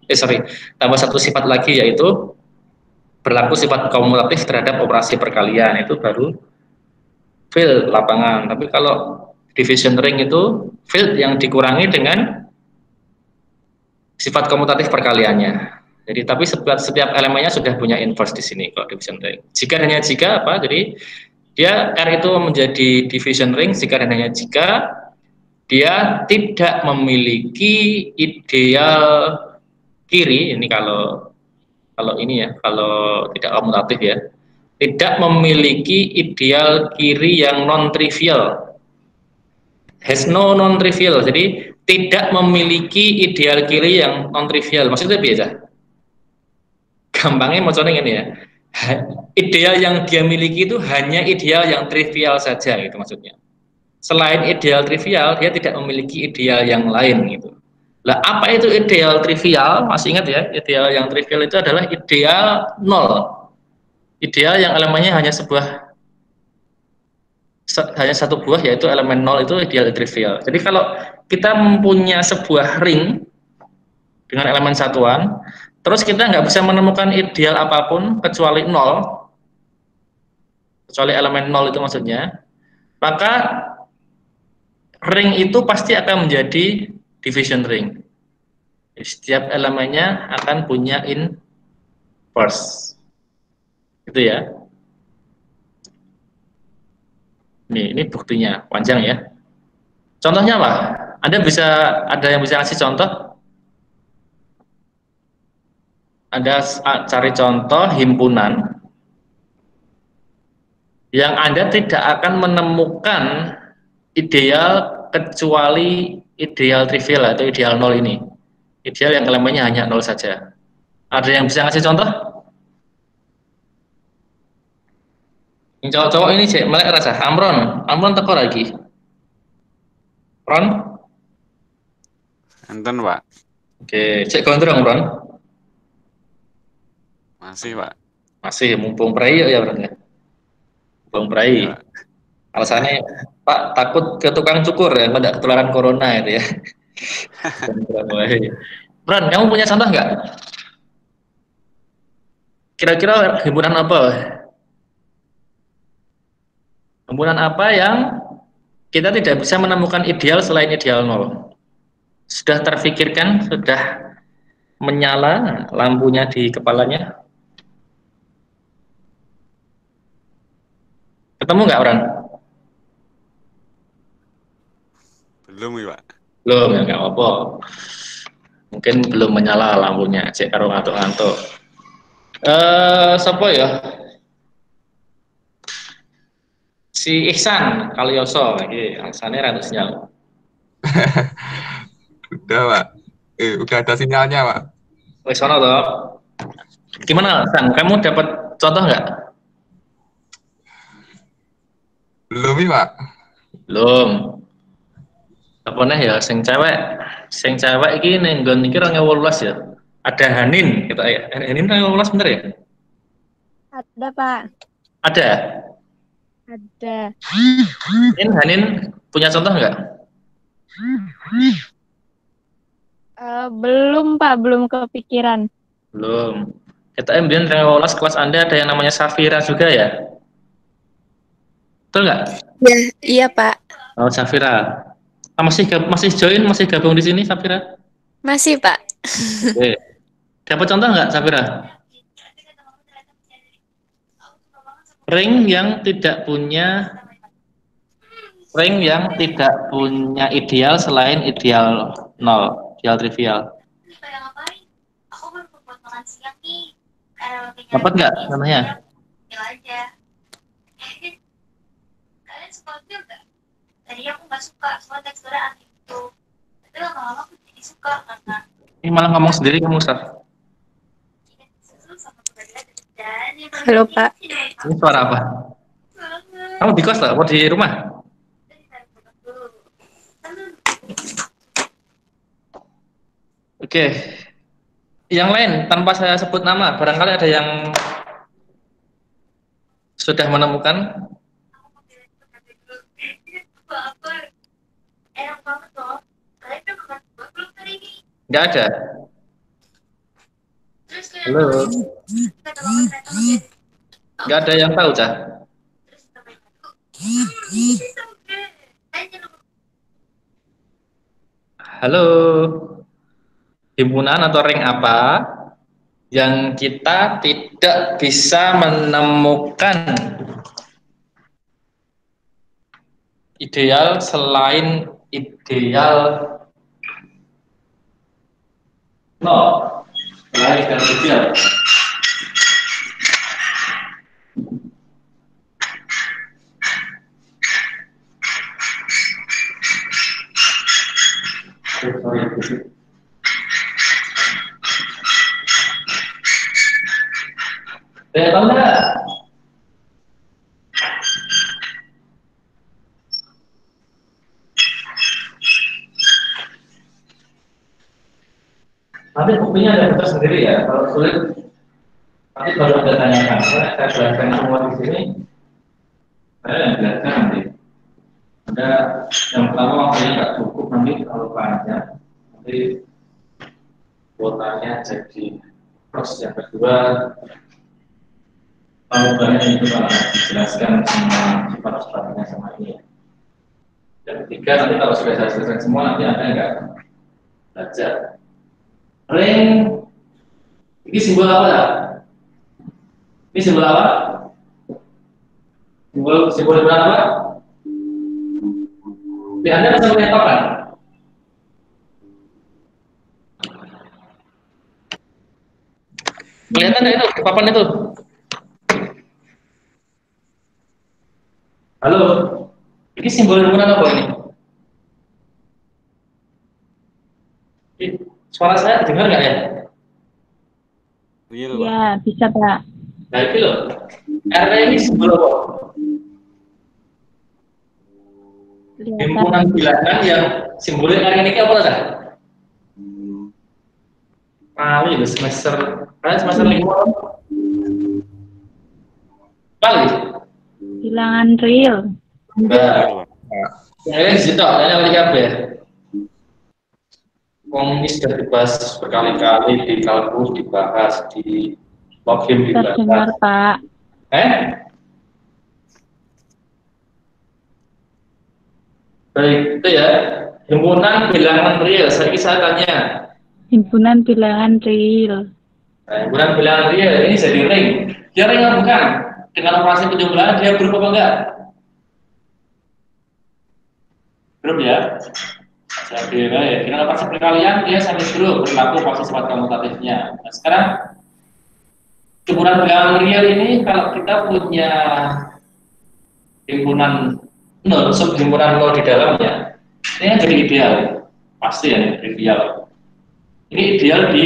tambah satu sifat lagi, yaitu berlaku sifat kumulatif terhadap operasi perkalian, itu baru field lapangan. Tapi kalau division ring itu field yang dikurangi dengan sifat komutatif perkaliannya. Jadi tapi setiap elemennya sudah punya inverse di sini kalau division ring. Jika apa? Jadi dia R itu menjadi division ring jika dan hanya jika dia tidak memiliki ideal kiri. Ini kalau ini ya, kalau tidak komutatif ya, tidak memiliki ideal kiri yang non trivial. Has no non trivial. Jadi tidak memiliki ideal kiri yang non trivial. Maksudnya biasa. Gampangnya maksudnya ini ya. Ideal yang dia miliki itu hanya ideal yang trivial saja gitu maksudnya. Selain ideal trivial, dia tidak memiliki ideal yang lain gitu. Lah apa itu ideal trivial? Masih ingat ya, ideal yang trivial itu adalah ideal nol. Ideal yang elemennya hanya satu buah, yaitu elemen nol, itu ideal trivial. Jadi kalau kita mempunyai sebuah ring dengan elemen satuan, terus kita nggak bisa menemukan ideal apapun kecuali nol, kecuali elemen nol itu maksudnya, maka ring itu pasti akan menjadi division ring. Setiap elemennya akan punya inverse. Gitu ya. Ini buktinya, panjang ya. Contohnya apa? Ada yang bisa ngasih contoh? Anda cari contoh himpunan yang Anda tidak akan menemukan ideal kecuali ideal trivial atau ideal nol ini. Ideal yang elemennya hanya nol saja. Ada yang bisa ngasih contoh? Yang cowok-cowok ini cek melek rasa. Amron teko lagi. Ron? Enten, Pak. Oke, cek gondrong, Ron. Masih, Pak. Masih, mumpung prai ya berarti. Mumpung prai. Ya, Alasannya Pak takut ke tukang cukur ya, tidak ketularan corona itu ya. Ron, kamu punya contoh nggak? Kira-kira himpunan apa? Himpunan apa yang kita tidak bisa menemukan ideal selain ideal nol? Sudah terfikirkan? Sudah menyala lampunya di kepalanya? Ketemu nggak orang? Belum ya, Pak. Belum, ya nggak apa-apa. Mungkin belum menyala lampunya, cek karo ngantuk-ngantuk. Siapa ya? Si Ihsan Kalioso, ini alasannya rada sinyal. Udah, Pak. Udah ada sinyalnya, Pak. Wes ono toh. Gimana, San? Kamu dapat contoh nggak? Belum ya, Pak. Belum. Apa nih ya? Sing cewek iki ning nggon iki 2018 ya. Ada Hanin kita ya. Hanin 2018 bener ya? Ada, Pak. Ada. Ada. Hanin punya contoh nggak? Belum, Pak. Belum kepikiran. Belum. Kita ambil 2018 kelas Anda ada yang namanya Safira juga ya? Betul nggak? Ya, iya Pak. Oh, Safira. Masih join, masih gabung di sini Safira? Masih Pak. Oke. Dapat contoh nggak Safira? Ring yang tidak punya ideal selain ideal 0, ideal trivial. Dapat nggak namanya? Ini malah ngomong sendiri kamu, Ustaz. Halo Pak. Ini suara apa? Kamu di kos atau di rumah? Oke. Yang lain tanpa saya sebut nama, barangkali ada yang sudah menemukan? Nggak ada. Halo. Nggak ada yang tahu, Cah? Halo. Himpunan atau ring apa yang kita tidak bisa menemukan ideal selain ideal 0, selain ideal ideal. Tahu nggak? Nanti buktinya ada putar sendiri ya. Kalau sulit, nanti baru ada tanyakan. Saya jelaskan semua di sini. Saya yang jelaskan nanti. Ada yang pertama waktunya nggak cukup, nanti kalau panjang nanti kuotanya jadi terus. Yang kedua, banyak itu akan dijelaskan semua sifat-sifatnya sama ini. Yang ketiga, nanti kalau sudah saya selesai semua, nanti Anda nggak belajar. Ring, ini simbol apa ya? Ini simbol apa? Simbol apa? Di Anda bisa melihat apa? Kelihatan nggak itu di papan itu? Halo, ini simbol himpunan apa ini? Suara saya dengar nggak ya? Iya, bisa Pak. Nah itu loh, R ini simbol apa? Himpunan bilangan yang simbolnya R ini apa saja? Kali itu semester, kalian semester 5 kali? Bilangan real. Nah, yang di situ, kalian lihat ya. Ini sudah dibahas berkali-kali di kalkulus, dibahas di login, dibahas. Terdengar Pak. Baik, itu ya. Himpunan bilangan real. Saya tanya, Himpunan bilangan real. Nah, himpunan bilangan real ini jadi ring. Dia ring apa bukan? Dengan operasi penjumlahan dia grup apa enggak? Grup ya. Jadi ya. Dengan operasi perkalian dia sama grup berlaku fungsi sifat komutatifnya. Nah, sekarang himpunan bilangan real ini kalau kita punya himpunan nol, subhimpunan nol di dalamnya, ini jadi ideal, pasti ya, trivial. Ini ideal di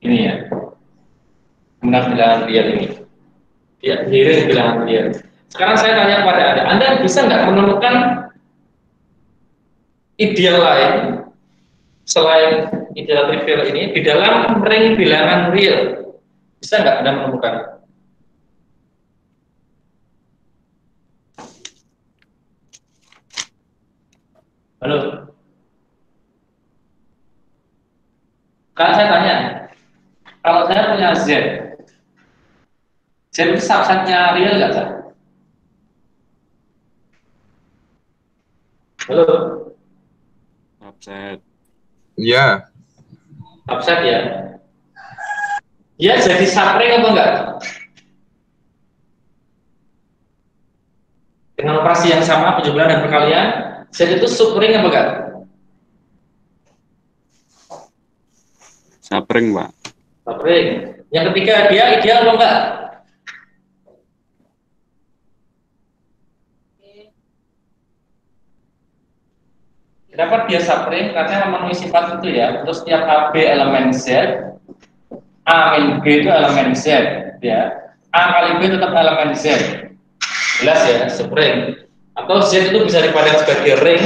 ini ya, himpunan bilangan real ini. Ya, diri bilangan real. Sekarang saya tanya kepada Anda bisa nggak menemukan ideal lain selain ideal trivial ini di dalam ring bilangan real? Bisa nggak Anda menemukan? Halo? Kan saya tanya, kalau saya punya Z itu subsetnya real nggak, Pak? Halo? Subset. Iya. Subset ya? Ya jadi subring apa enggak? Dengan operasi yang sama, penjumlahan dan perkalian, Z itu subring apa enggak? Subring, Pak. Subring. Yang ketiga, dia ideal apa enggak? Kenapa dia subring? Karena memenuhi sifat itu ya. Untuk setiap AB elemen Z, A min B itu elemen Z, ya. A kali B tetap elemen Z. Jelas ya, subring. Atau Z itu bisa dipandang sebagai ring.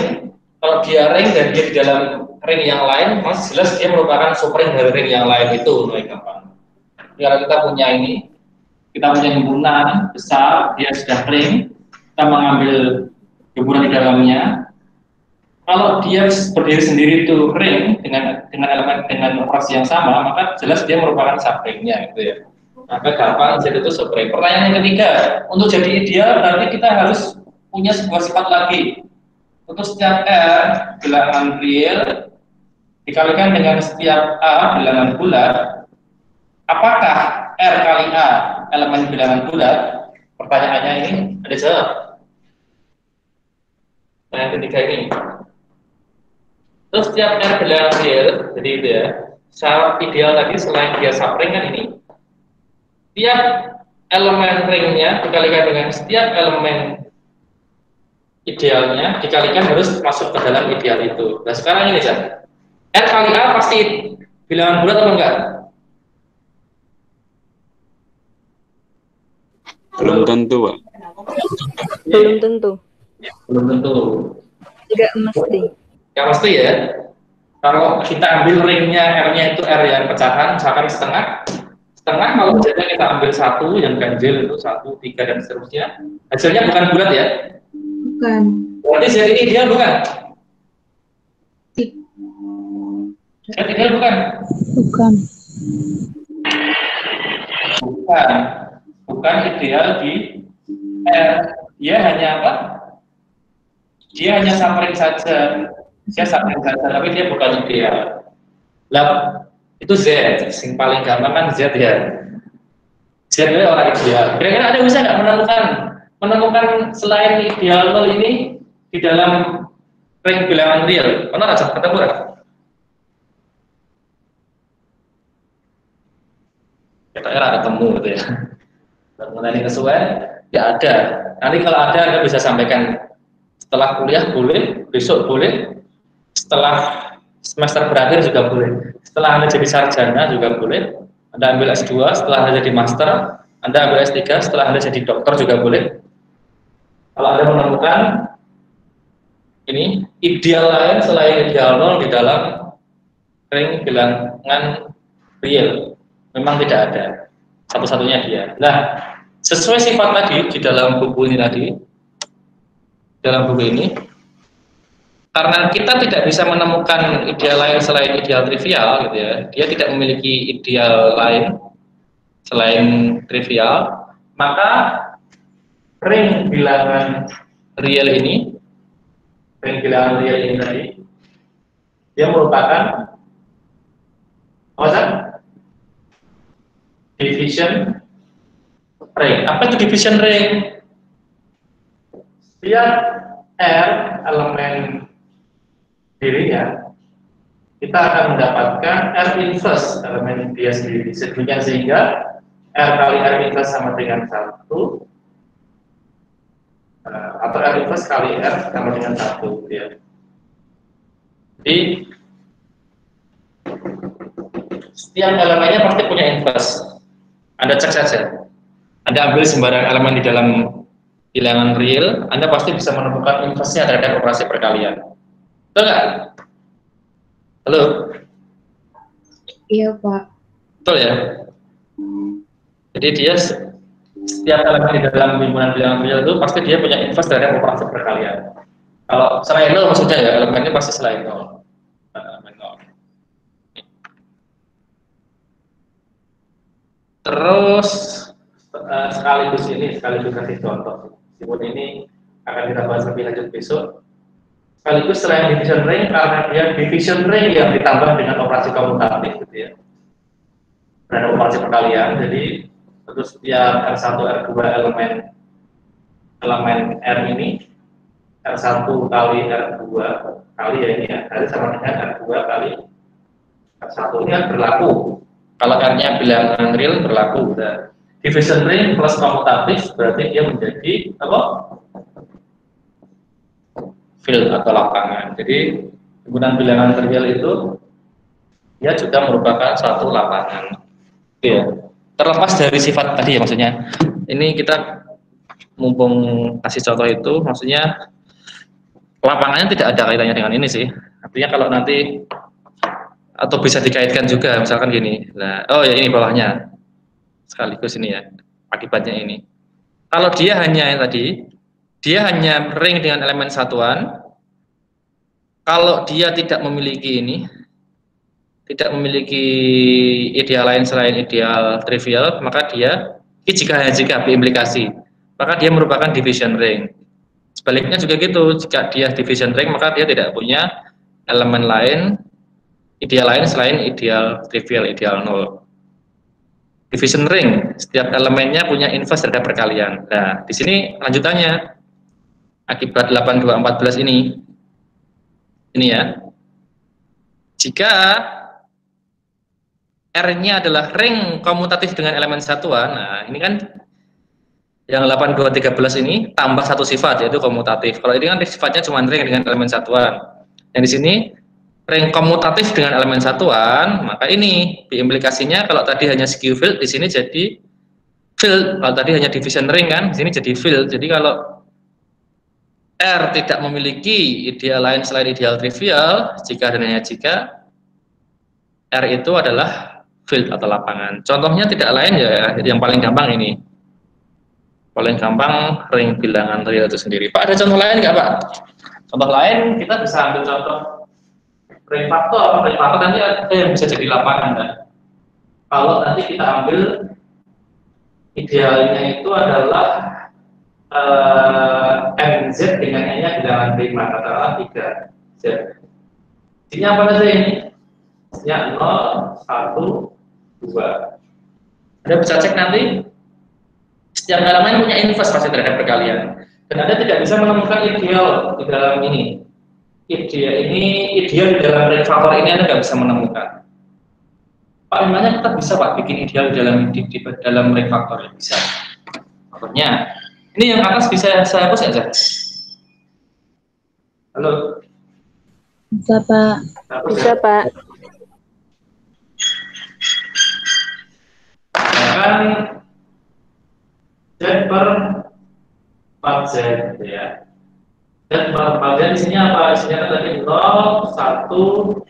Kalau dia ring dan dia di dalam ring yang lain, masih jelas dia merupakan subring dari ring yang lain itu, lebih gampang. Kalau kita punya ini, kita punya himpunan besar, dia sudah ring, kita mengambil himpunan di dalamnya. Kalau dia berdiri sendiri itu ring dengan elemen dengan operasi yang sama, maka jelas dia merupakan subringnya, gitu ya. Maka gampang Z itu subring. Pertanyaan yang ketiga, untuk jadi ideal berarti kita harus punya sebuah sifat lagi. Untuk setiap R bilangan real dikalikan dengan setiap A bilangan bulat, apakah R kali A elemen bilangan bulat? Pertanyaannya ini ada jawab. Nah, yang ketiga ini. Terus setiap R bilangan real, jadi itu ya, syarat ideal tadi selain dia subring kan ini, setiap elemen ringnya dikalikan dengan setiap elemen idealnya dikalikan harus masuk ke dalam ideal itu. Nah sekarang ini Zah, R kali A pasti bilangan bulat atau enggak? Belum tentu, Pak. Belum tentu. Belum tentu. Enggak mesti. Ya pasti ya. Kalau kita ambil ringnya R-nya itu R yang pecahan, misalkan setengah, kalau misalnya kita ambil satu yang ganjil itu 1, 3 dan seterusnya, hasilnya bukan bulat ya? Bukan. Berarti Z ini ideal bukan? Z ideal bukan? Bukan. Bukan ideal di R. Dia hanya apa? Dia hanya subring saja. Dia subring saja, tapi dia bukan ideal. Lah, itu Z. Yang paling gampang kan Z ya. Z itu orang ideal. Kira-kira Anda bisa nggak menemukan selain ideal nol ini di dalam ring bilangan real? Benar aja, ketemu kan? Kita ketemu gitu ya. Mengenai kesesuaian, ya ada. Nanti kalau ada, Anda bisa sampaikan setelah kuliah boleh, besok boleh, setelah semester berakhir juga boleh. Setelah Anda jadi sarjana juga boleh. Anda ambil S2, setelah Anda jadi master, Anda ambil S3, setelah Anda jadi dokter juga boleh. Kalau Anda menemukan ini ideal lain selain ideal nol di dalam ring bilangan real, memang tidak ada. Satu-satunya dia. Nah, sesuai sifat tadi di dalam buku ini tadi, dalam buku ini, karena kita tidak bisa menemukan ideal lain selain ideal trivial, gitu ya, dia tidak memiliki ideal lain selain trivial, maka ring bilangan real ini tadi, Dia merupakan apa sih? Division ring. Apa itu division ring? Setiap R elemen dirinya, kita akan mendapatkan R inverse elemen dia sendiri. Sedemikian sehingga R kali R inverse sama dengan 1, atau R inverse kali R sama dengan 1 ya. Jadi setiap elemennya pasti punya inverse. Anda cek saja. Anda ambil sembarang elemen di dalam bilangan real, Anda pasti bisa menemukan inverse-nya terhadap operasi perkalian. Betul nggak? Halo? Iya, Pak. Betul ya? Jadi dia setiap elemen di dalam bilangan real itu pasti dia punya inverse terhadap operasi perkalian. Kalau selain 0 maksudnya ya, elemennya pasti selain 0. Elemen 0. Terus sekaligus kasih contoh. Meskipun ini akan kita bahas lebih lanjut besok. Sekaligus selain division ring, karena dia division ring yang ditambah dengan operasi komutatif gitu ya. Dan operasi perkalian, jadi tentu setiap R1, R2 elemen R ini R1 kali R2 kali ya ini ya, dari sama dengan R2 kali R1 ini kan berlaku. Kalau R-nya bilangan real berlaku. Nah, division ring plus komutatif berarti dia menjadi apa? Field atau lapangan. Jadi penggunaan bilangan real itu dia juga merupakan suatu lapangan. Ya. Terlepas dari sifat tadi ya, maksudnya ini kita mumpung kasih contoh itu, maksudnya lapangannya tidak ada kaitannya dengan ini sih. Artinya kalau nanti atau bisa dikaitkan juga, misalkan gini. Nah, oh ya ini bawahnya sekaligus ini ya akibatnya ini. Kalau dia hanya tadi, dia hanya ring dengan elemen satuan. Kalau dia tidak memiliki ini, tidak memiliki ideal lain selain ideal trivial, maka dia jika implikasi, maka dia merupakan division ring. Sebaliknya juga gitu, jika dia division ring maka dia tidak punya elemen lain, ideal lain selain ideal trivial, ideal nol. Division ring, setiap elemennya punya inverse terhadap perkalian. Nah, di sini lanjutannya akibat 8, 2, 14 ini ya. Jika R-nya adalah ring komutatif dengan elemen satuan, nah ini kan yang 8, 2, 13 ini tambah satu sifat yaitu komutatif. Kalau ini kan sifatnya cuma ring dengan elemen satuan. Yang di sini ring komutatif dengan elemen satuan, maka ini implikasinya kalau tadi hanya skew field, di sini jadi field. Kalau tadi hanya division ring kan, di sini jadi field. Jadi kalau R tidak memiliki ideal lain selain ideal trivial, jika dan hanya jika R itu adalah field atau lapangan. Contohnya tidak lain ya, yang paling gampang ini. Paling gampang ring bilangan real itu sendiri. Pak, ada contoh lain nggak Pak? Contoh lain kita bisa ambil contoh ring faktor. Ring faktor nanti ada yang bisa jadi lapangan kan? Kalau nanti kita ambil idealnya itu adalah MZ dengan N-nya bilangan prima, katakanlah 3 Z. Ini apa saja ini? Nya 0, 1, 2. Anda bisa cek nanti setiap elemen punya inverse pasti terhadap perkalian. Dan Anda tidak bisa menemukan ideal di dalam ini. Ideal di dalam ring faktor ini Anda nggak bisa menemukan. Pak, memangnya kita bisa Pak bikin ideal di dalam ring faktor? Bisa. Contohnya, ini yang atas bisa saya hapus nggak? Halo. Bisa, Pak. Bisa, Pak. Kan Z per 4Z ya. Z per 4Z isinya apa? Isinya kan tadi 0, 1,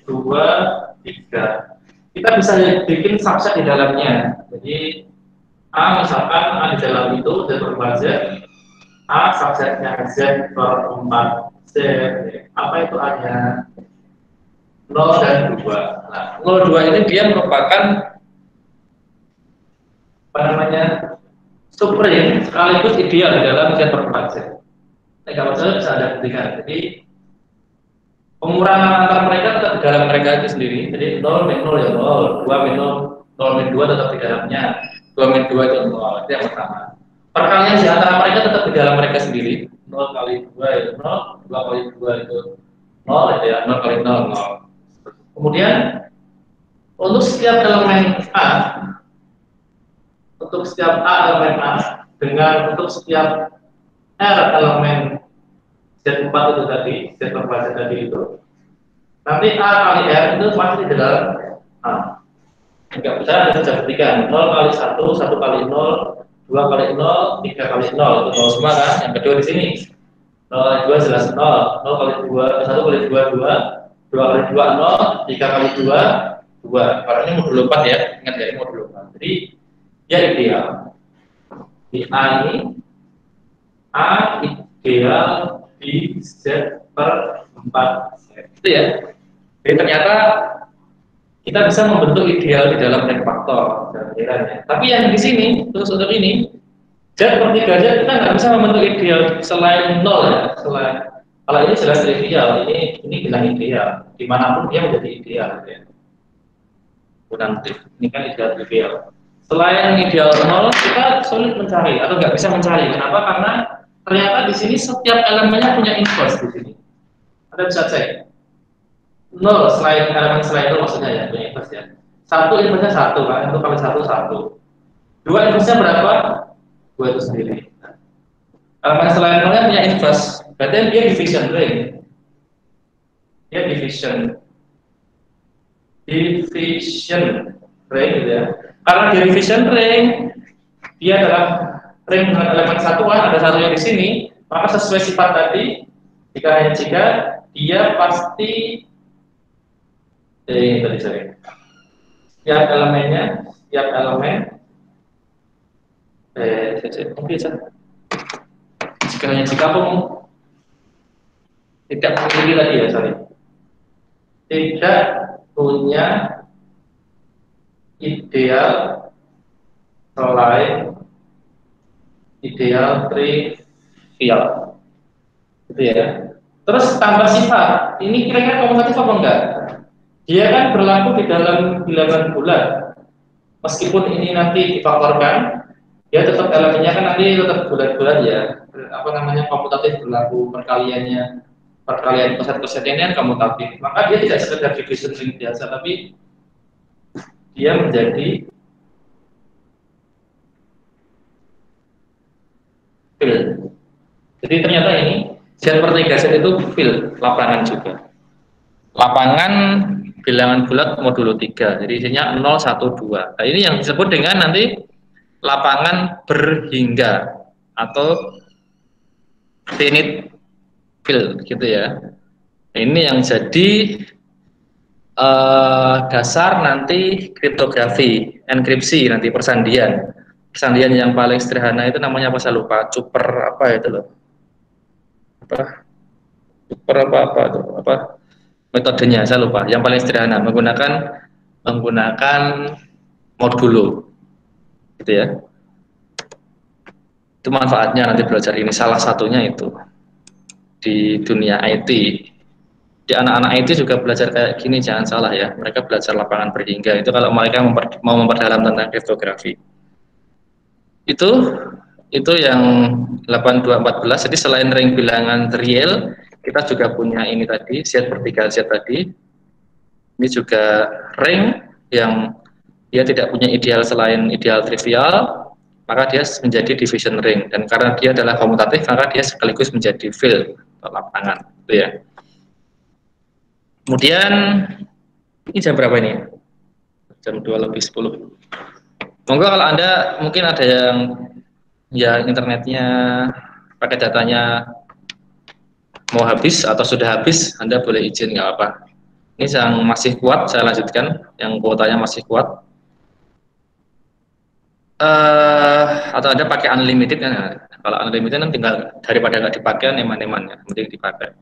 2, 3. Kita bisa bikin subset di dalamnya. Jadi A misalkan A di dalam itu Z per 4Z, A subsetnya Z per 4Z. Apa itu A-nya? 0 dan 2. Nah, 0, 2 ini dia merupakan apa namanya, supreme sekaligus ideal di dalam Z per 4Z. Nah, kalau saya bisa Anda buktikan. Jadi Pengurangan antar mereka tetap di dalam mereka itu sendiri. Jadi 0 min 0 ya 0, 2 min 0, 0 min 2 tetap di dalamnya, 2 min 2 itu 0, itu yang pertama. Perkalian di antara mereka tetap di dalam mereka sendiri. 0 kali 2 itu 0, 2 kali 2 itu 0, itu ya, 0 kali 0, 0. Kemudian, untuk setiap elemen A, untuk setiap A elemen A, dengan untuk setiap R elemen Z4 itu tadi, Z berbaca tadi itu, nanti A kali R itu pasti di dalam A. Enggak bisa Anda bisa buktikan 0 kali 1, 1 kali 0, 2 kali 0, 3 kali 0, itu 0 semua kan? Yang kedua di sini 0 kali 2 jelas 0, 0 kali 2, 1 kali 2, 2, 2 kali 2, 0, 3 kali 2, 2. Karena ini modul 4 ya, ingat ya, ini modul 4. Jadi, dia ideal. Di A ini, A ideal di Z per 4Z. Itu ya. Jadi ternyata kita bisa membentuk ideal di dalam ring faktor dan alirannya. Tapi yang di sini, terus untuk ini, Z per 3Z kita nggak bisa membentuk ideal selain 0 ya. Selain, kalau ini jelas ideal, ini bilang ideal. Dimanapun dia menjadi ideal. Ya. Nanti, ini kan ideal. Selain ideal 0, kita sulit mencari atau nggak bisa mencari. Kenapa? Karena ternyata di sini setiap elemennya punya inverse di sini. Anda bisa cek. 0 selain elemen selain itu maksudnya ya, punya inverse ya. 1 inverse-nya 1 kan, 1 kali 1 1. 2 inverse-nya berapa? 2 itu sendiri. Elemen selain 0-nya punya inverse. Berarti dia division ring. Dia division ring gitu ya. Karena dia division ring, dia adalah ring dengan elemen satuan, ada satunya di sini, maka sesuai sifat tadi, jika dia pasti tadi saya setiap elemennya, setiap elemen jika pun tidak memiliki tadi ya, tidak punya ideal selain ideal trivial, gitu ya. Terus tambah sifat, ini kira-kira komutatif apa enggak? Dia kan berlaku di dalam bilangan bulat. Meskipun ini nanti difaktorkan, dia tetap elemennya kan nanti tetap bulat-bulat ya. Apa namanya komutatif berlaku perkalian perset ini kan komutatif. Maka dia tidak sekedar division ring biasa, tapi dia menjadi field. Jadi ternyata ini Z per 3Z itu field, lapangan juga. Lapangan bilangan bulat modulo 3. Jadi isinya 0, 1, 2. Nah, ini yang disebut dengan nanti lapangan berhingga atau finite field gitu ya. Ini yang jadi dasar nanti kriptografi, enkripsi nanti persandian yang paling sederhana itu namanya apa saya lupa, cuper apa itu loh, cuper apa metodenya saya lupa, yang paling sederhana menggunakan modulo gitu ya. Itu manfaatnya nanti belajar ini, salah satunya itu di dunia IT. Di anak-anak IT juga belajar kayak gini, jangan salah ya, mereka belajar lapangan berhingga itu kalau mereka mau memperdalam tentang kriptografi. Itu yang 8214. Jadi selain ring bilangan real, kita juga punya ini tadi, Z per 3Z tadi. Ini juga ring yang dia tidak punya ideal selain ideal trivial, maka dia menjadi division ring. Dan karena dia adalah komutatif, maka dia sekaligus menjadi field atau lapangan, gitu ya. Kemudian ini jam berapa ini? Jam 2:10. Monggo kalau Anda mungkin ada yang ya internetnya pakai datanya mau habis atau sudah habis, Anda boleh izin, nggak apa. Ini yang masih kuat saya lanjutkan, yang kuotanya masih kuat. Atau Anda pakai unlimited kan? Kalau unlimited kan tinggal daripada nggak dipakai, eman-eman ya, mending dipakai.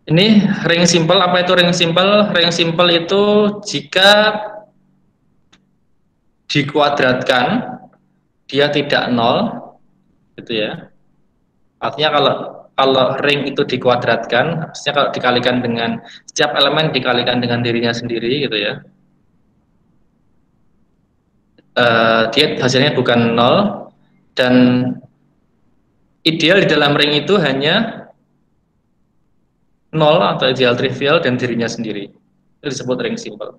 Ini ring simple. Apa itu ring simple? Ring simple itu jika dikuadratkan dia tidak nol, gitu ya. Artinya kalau kalau ring itu dikuadratkan, maksudnya kalau dikalikan dengan setiap elemen dikalikan dengan dirinya sendiri gitu ya, dia hasilnya bukan 0, dan ideal di dalam ring itu hanya 0 atau ideal trivial dan dirinya sendiri. Itu disebut ring simple.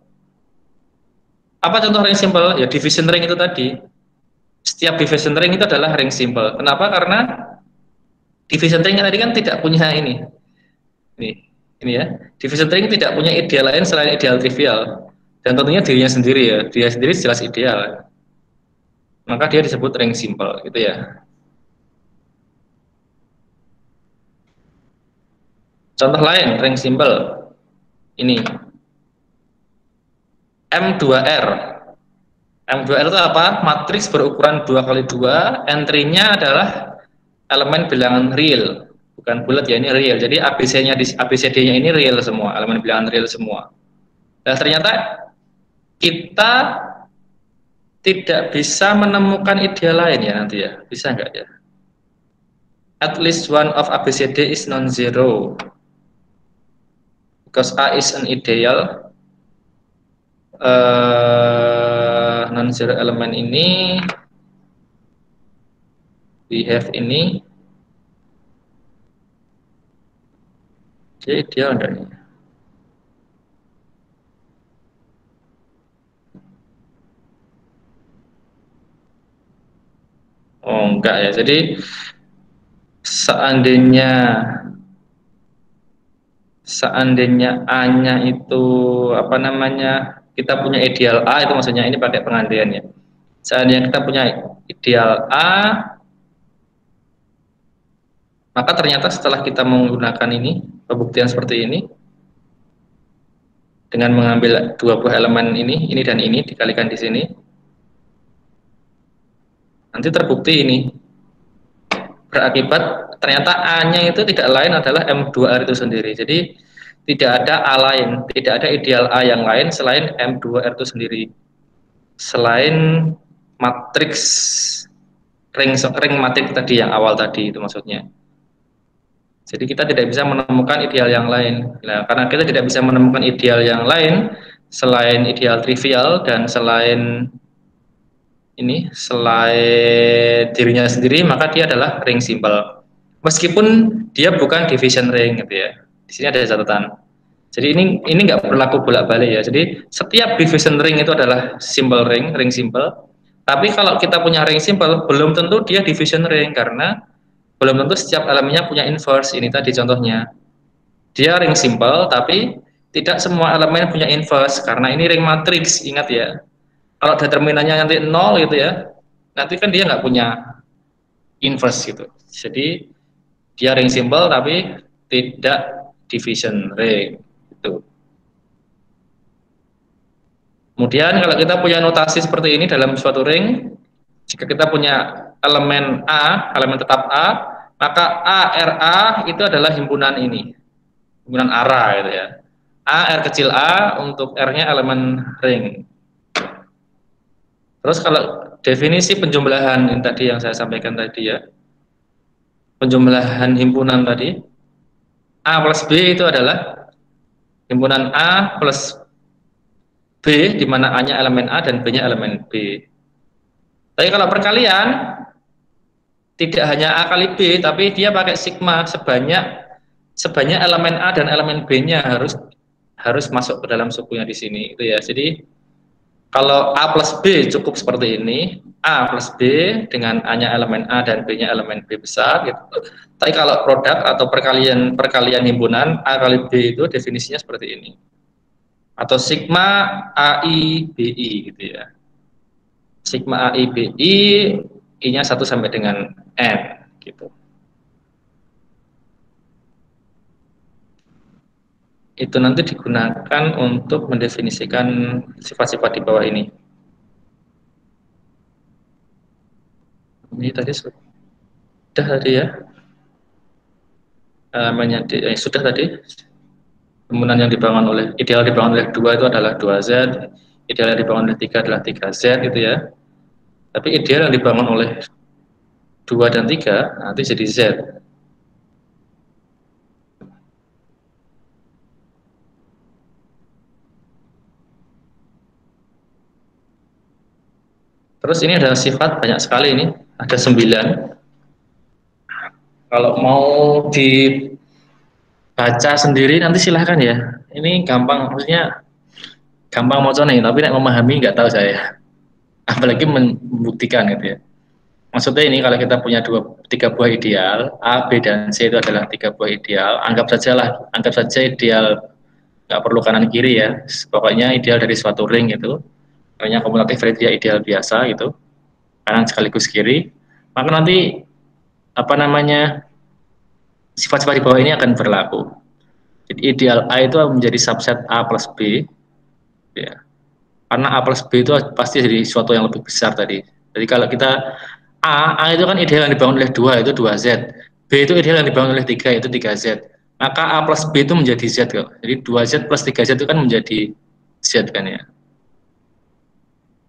Apa contoh ring simple? Ya division ring itu tadi. Setiap division ring itu adalah ring simple. Kenapa? Karena division ring tadi kan tidak punya ini ya. Division ring tidak punya ideal lain selain ideal trivial, dan tentunya dirinya sendiri ya. Dia sendiri jelas ideal, maka dia disebut ring simple gitu ya. Contoh lain ring simple ini M2R. M2R itu apa? Matriks berukuran 2 kali 2, entry-nya adalah elemen bilangan real, bukan bulat ya, ini real. Jadi ABCD-nya ini real semua, elemen bilangan real semua. Nah, ternyata kita tidak bisa menemukan ideal lain ya nanti ya. Bisa nggak ya? At least one of ABCD is non-zero because A is an ideal. Non-zero element ini we have ini dia ideal enggak nih? Oh enggak ya, jadi seandainya A-nya itu apa namanya, kita punya ideal A, itu maksudnya ini pakai pengandaian ya. Seandainya kita punya ideal A, maka ternyata setelah kita menggunakan ini, pembuktian seperti ini, dengan mengambil dua buah elemen ini dan ini dikalikan di sini, nanti terbukti ini berakibat ternyata A-nya itu tidak lain adalah M2R itu sendiri. Jadi tidak ada A lain, tidak ada ideal A yang lain selain M2R itu sendiri, selain matriks ring matriks tadi yang awal tadi itu maksudnya. Jadi kita tidak bisa menemukan ideal yang lain. Nah, karena kita tidak bisa menemukan ideal yang lain selain ideal trivial dan selain dirinya sendiri, maka dia adalah ring simple. Meskipun dia bukan division ring gitu ya. Di sini ada catatan. Jadi ini nggak berlaku bolak-balik ya. Jadi setiap division ring itu adalah simple ring simple. Tapi kalau kita punya ring simple, belum tentu dia division ring karena belum tentu setiap elemennya punya inverse. Ini tadi contohnya. Dia ring simple tapi tidak semua elemen punya inverse karena ini ring matriks, ingat ya. Kalau determinannya nanti 0 gitu ya, nanti kan dia nggak punya inverse gitu. Jadi dia ring simple tapi tidak division ring gitu. Kemudian kalau kita punya notasi seperti ini dalam suatu ring, jika kita punya elemen A, elemen tetap A, maka ARA itu adalah himpunan ini, himpunan ARA gitu ya. A, R kecil a, untuk R-nya elemen ring. Terus kalau definisi penjumlahan yang tadi yang saya sampaikan tadi ya, penjumlahan himpunan tadi, A plus B itu adalah himpunan A plus B, di mana A-nya elemen A dan B-nya elemen B. Tapi kalau perkalian, tidak hanya A kali B, tapi dia pakai sigma, sebanyak elemen A dan elemen B-nya harus masuk ke dalam sukunya di sini, itu ya. Jadi kalau A plus B cukup seperti ini, A plus B dengan A-nya elemen A dan B-nya elemen B besar gitu. Tapi kalau produk atau perkalian himpunan A kali B itu definisinya seperti ini. Atau sigma AI BI gitu ya. Sigma AI BI I-nya 1 sampai dengan N gitu. Itu nanti digunakan untuk mendefinisikan sifat-sifat di bawah ini. Ini tadi sudah tadi ya. Sudah tadi. Himpunan yang dibangun oleh ideal dibangun oleh 2 itu adalah 2Z, ideal yang dibangun oleh 3 adalah 3Z gitu ya. Tapi ideal yang dibangun oleh 2 dan 3 nanti jadi Z. Terus ini ada sifat banyak sekali ini, ada 9. Kalau mau dibaca sendiri nanti silahkan ya. Ini gampang, maksudnya gampang mau nih, tapi nek memahami nggak tahu saya. Apalagi membuktikan gitu ya. Maksudnya ini kalau kita punya 3 buah ideal, A, B, dan C itu adalah 3 buah ideal, anggap saja ideal, nggak perlu kanan kiri ya, pokoknya ideal dari suatu ring itu, pokoknya kumulatif dari dia ideal biasa gitu, kanan sekaligus kiri, maka nanti apa namanya sifat-sifat di bawah ini akan berlaku. Jadi ideal A itu menjadi subset A plus B, ya. Karena A plus B itu pasti jadi suatu yang lebih besar tadi. Jadi kalau kita A itu kan ideal yang dibangun oleh 2 itu 2Z. B itu ideal yang dibangun oleh 3 itu 3Z. Maka A plus B itu menjadi Z kok. Jadi 2Z plus 3Z itu kan menjadi Z kan ya.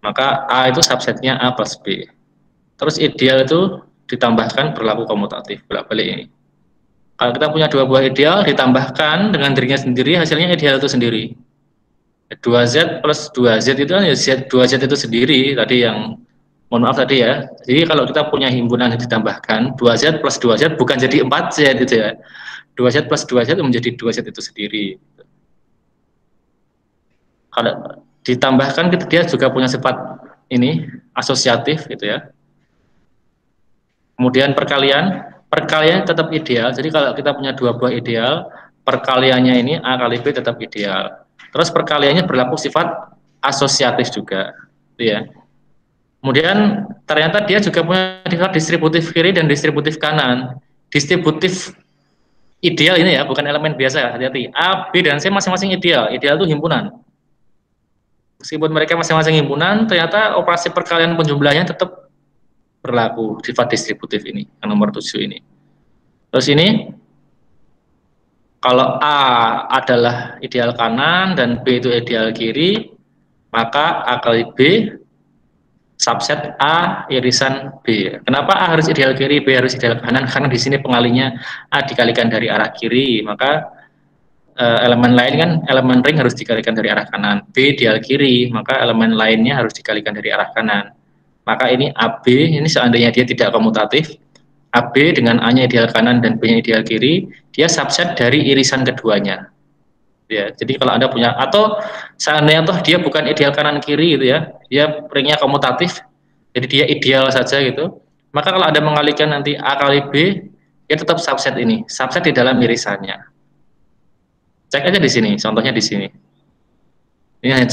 Maka A itu subsetnya A plus B. Terus ideal itu ditambahkan berlaku komutatif, bolak-balik ini. Kalau kita punya 2 buah ideal ditambahkan dengan dirinya sendiri, hasilnya ideal itu sendiri. 2Z plus 2Z itu kan ya 2Z itu sendiri tadi yang mohon maaf tadi ya. Jadi kalau kita punya himpunan yang ditambahkan 2Z plus 2Z bukan jadi 4Z gitu ya. 2Z plus 2Z menjadi 2Z itu sendiri. Kalau ditambahkan dia juga punya sifat ini asosiatif gitu ya. Kemudian perkalian tetap ideal. Jadi kalau kita punya 2 buah ideal, perkaliannya ini A kali B tetap ideal. Terus perkaliannya berlaku sifat asosiatif juga, gitu ya. Kemudian ternyata dia juga punya sifat distributif kiri dan distributif kanan. Distributif ideal ini ya, bukan elemen biasa, hati-hati. A, B, dan C masing-masing ideal. Ideal itu himpunan. Meskipun mereka masing-masing himpunan, ternyata operasi perkalian penjumlahnya tetap berlaku sifat distributif ini, yang nomor 7 ini. Terus ini kalau A adalah ideal kanan dan B itu ideal kiri, maka A kali B subset A irisan B. Kenapa A harus ideal kiri, B harus ideal kanan? Karena di sini pengalinya A dikalikan dari arah kiri, maka elemen lain kan, elemen ring harus dikalikan dari arah kanan. B ideal kiri, maka elemen lainnya harus dikalikan dari arah kanan. Maka ini AB, ini seandainya dia tidak komutatif, AB dengan A-nya ideal kanan dan B-nya ideal kiri, dia subset dari irisan keduanya. Ya, jadi kalau Anda punya, atau seandainya toh dia bukan ideal kanan kiri gitu ya, dia ringnya komutatif, jadi dia ideal saja gitu, maka kalau Anda mengalihkan nanti A kali B, dia tetap subset ini, subset di dalam irisannya. Cek aja di sini, contohnya di sini.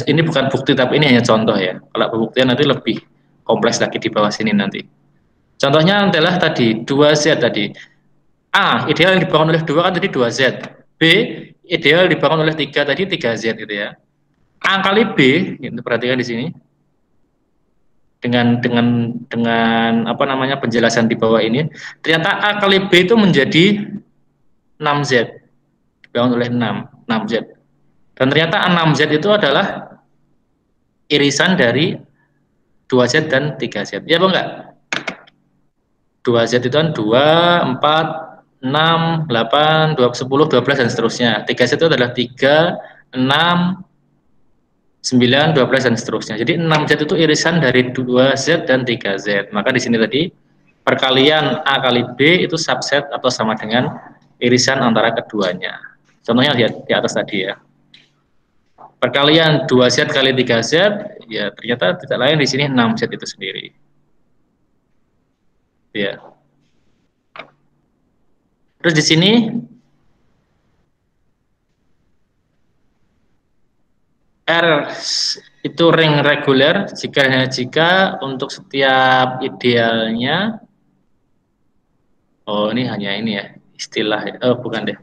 Ini bukan bukti, tapi ini hanya contoh ya. Kalau pembuktian nanti lebih kompleks lagi di bawah sini nanti. Contohnya adalah tadi 2Z tadi. A ideal yang dibangun oleh 2 kan tadi 2Z. B ideal dibangun oleh 3 tadi 3Z gitu ya. A kali B, itu perhatikan di sini. Dengan apa namanya penjelasan di bawah ini, ternyata A kali B itu menjadi 6Z. Dibangun oleh 6Z. Dan ternyata 6Z itu adalah irisan dari 2Z dan 3Z. Ya apa enggak? 2Z itu kan 2, 4, 6, 8, 10, 12, dan seterusnya. 3Z itu adalah 3, 6, 9, 12, dan seterusnya. Jadi 6Z itu irisan dari 2Z dan 3Z. Maka di sini tadi, perkalian A kali B itu subset atau sama dengan irisan antara keduanya. Contohnya di atas tadi ya. Perkalian 2Z kali 3Z, ya ternyata tidak lain di sini 6Z itu sendiri. Ya. Terus di sini R itu ring reguler jika untuk setiap idealnya, oh ini hanya ini ya istilah, bukan deh.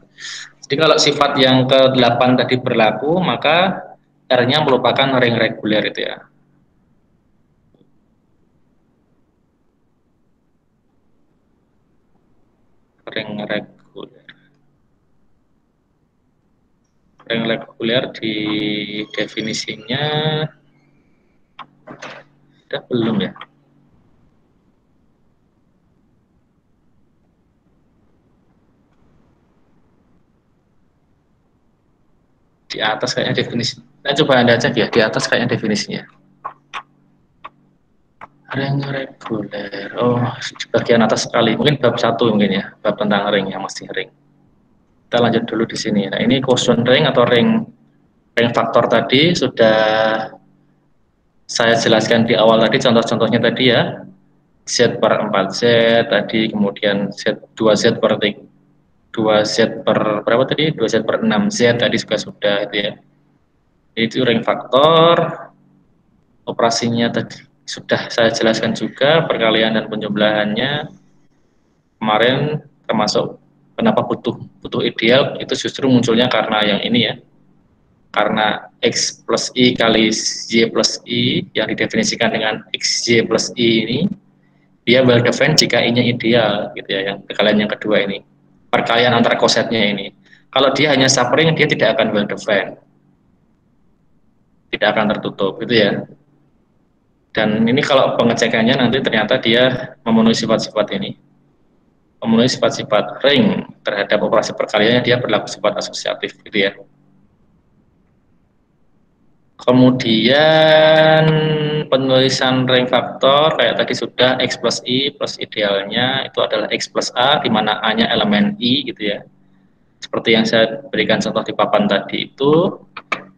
Jadi kalau sifat yang ke-8 tadi berlaku, maka R-nya merupakan ring reguler itu ya. Ring reguler. Ring reguler di definisinya sudah belum ya? Di atas kayaknya definisi. Nah, coba Anda cek ya, di atas kayaknya definisinya. Ring reguler. Oh, di bagian atas sekali. Mungkin bab 1 mungkin ya, bab tentang ring yang masih ring. Kita lanjut dulu di sini. Nah, ini quotient ring atau ring faktor tadi sudah saya jelaskan di awal tadi, contoh-contohnya tadi ya. Z per 4Z tadi, kemudian Z 2Z per 2Z per berapa tadi? 2Z per 6Z tadi juga sudah itu ya. Itu ring faktor. Operasinya tadi sudah saya jelaskan juga, perkalian dan penjumlahannya kemarin, termasuk kenapa butuh ideal itu justru munculnya karena yang ini ya, karena X plus I kali Y plus I yang didefinisikan dengan XY plus I ini dia well defined jika I-nya ideal gitu ya, yang perkalian yang kedua ini, perkalian antara kosetnya ini. Kalau dia hanya subring dia tidak akan well defined, tidak akan tertutup gitu ya. Dan ini kalau pengecekannya nanti ternyata dia memenuhi sifat-sifat ini, memenuhi sifat-sifat ring terhadap operasi perkaliannya, dia berlaku sifat asosiatif gitu ya. Kemudian penulisan ring faktor kayak tadi sudah, X plus I plus idealnya itu adalah X plus A, di mana A-nya elemen I gitu ya. Seperti yang saya berikan contoh di papan tadi itu.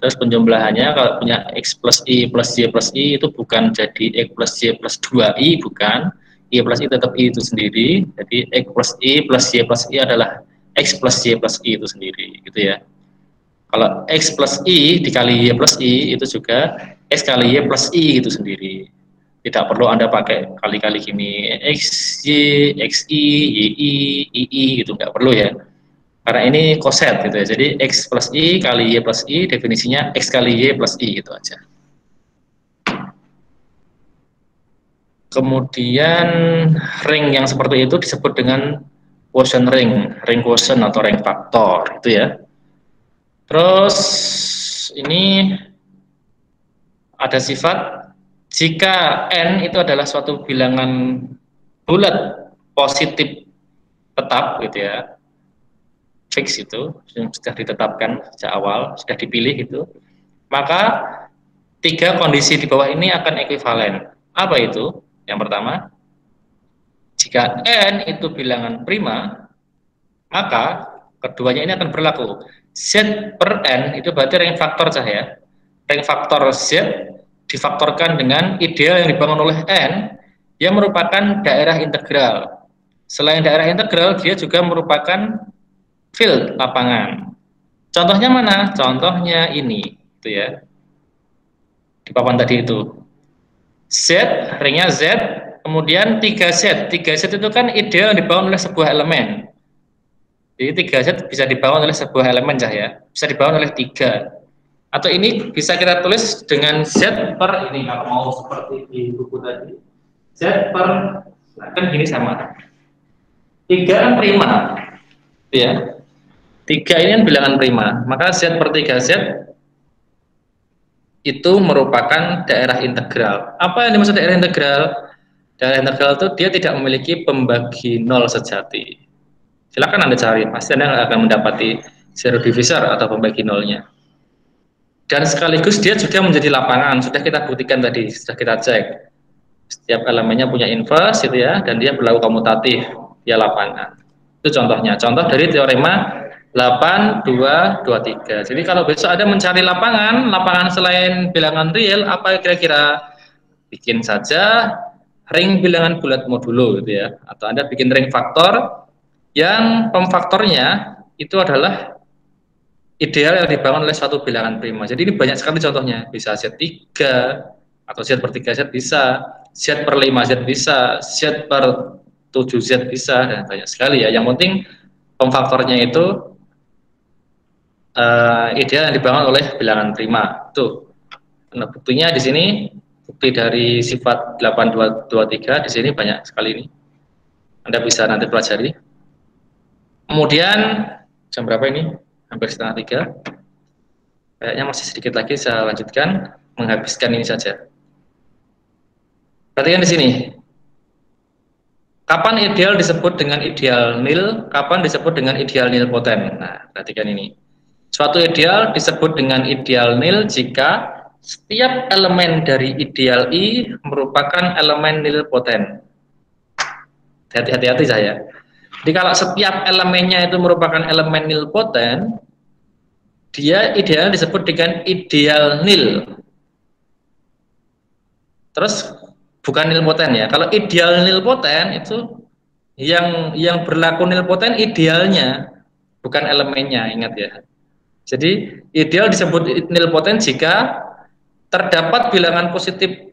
Terus penjumlahannya kalau punya X plus I plus Y plus I itu bukan jadi X plus Y plus 2I, bukan. I plus I tetap I itu sendiri. Jadi X plus I plus Y plus I adalah X plus Y plus I itu sendiri gitu ya. Kalau X plus I dikali Y plus I itu juga X kali Y plus I itu sendiri. Tidak perlu Anda pakai kali-kali gini XY, XI, YI, II gitu, nggak perlu ya. Karena ini koset gitu ya. Jadi X plus I kali Y plus I definisinya X kali Y plus I gitu aja. Kemudian ring yang seperti itu disebut dengan quotient ring quotient atau ring faktor itu ya. Terus ini ada sifat jika N itu adalah suatu bilangan bulat positif tetap gitu ya, fix itu yang sudah ditetapkan sejak awal, sudah dipilih itu, maka 3 kondisi di bawah ini akan ekuivalen. Apa itu? Yang pertama, jika N itu bilangan prima, maka keduanya ini akan berlaku. Z per N itu berarti ring faktor cahaya. Ring faktor Z difaktorkan dengan ideal yang dibangun oleh N yang merupakan daerah integral. Selain daerah integral, dia juga merupakan field lapangan. Contohnya mana? Contohnya ini, itu ya. Di papan tadi itu. Z, ringnya Z, kemudian 3Z. 3Z itu kan ideal dibangun oleh sebuah elemen. Jadi 3Z bisa dibangun oleh sebuah elemen cahaya. Bisa dibangun oleh 3. Atau ini bisa kita tulis dengan Z per ini, kalau mau seperti di buku tadi. Z per, nah kan gini sama. 3 kan prima. Ya. 3 ini kan bilangan prima, maka Z per 3Z itu merupakan daerah integral. Apa yang dimaksud daerah integral? Daerah integral itu dia tidak memiliki pembagi nol sejati. Silakan Anda cari, pasti Anda akan mendapati zero divisor atau pembagi nolnya. Dan sekaligus dia juga menjadi lapangan, sudah kita buktikan tadi, sudah kita cek. Setiap elemennya punya inverse gitu ya, dan dia berlaku komutatif, dia lapangan. Itu contohnya, contoh dari teorema 8, 2, 23. Jadi kalau besok ada mencari lapangan selain bilangan real, apa kira-kira? Bikin saja ring bilangan bulat modulo gitu ya. Atau Anda bikin ring faktor yang pemfaktornya itu adalah ideal yang dibangun oleh suatu bilangan prima. Jadi ini banyak sekali contohnya. Bisa Z3 atau Z per 3Z bisa, Z per 5Z bisa, Z per 7Z bisa, dan banyak sekali ya. Yang penting pemfaktornya itu ideal yang dibangun oleh bilangan prima. Tuh. Nah, buktinya di sini, bukti dari sifat 8223 di sini banyak sekali ini. Anda bisa nanti pelajari. Kemudian jam berapa ini? Hampir setengah 3. Kayaknya masih sedikit lagi, saya lanjutkan, menghabiskan ini saja. Perhatikan di sini. Kapan ideal disebut dengan ideal nil? Kapan disebut dengan ideal nilpotent? Nah, perhatikan ini. Suatu ideal disebut dengan ideal nil jika setiap elemen dari ideal I merupakan elemen nilpoten. Hati-hati saya. Jadi kalau setiap elemennya itu merupakan elemen nilpoten, dia ideal disebut dengan ideal nil. Terus bukan nilpoten ya. Kalau ideal nilpoten itu yang berlaku nilpoten idealnya, bukan elemennya, ingat ya. Jadi ideal disebut nilpoten jika terdapat bilangan positif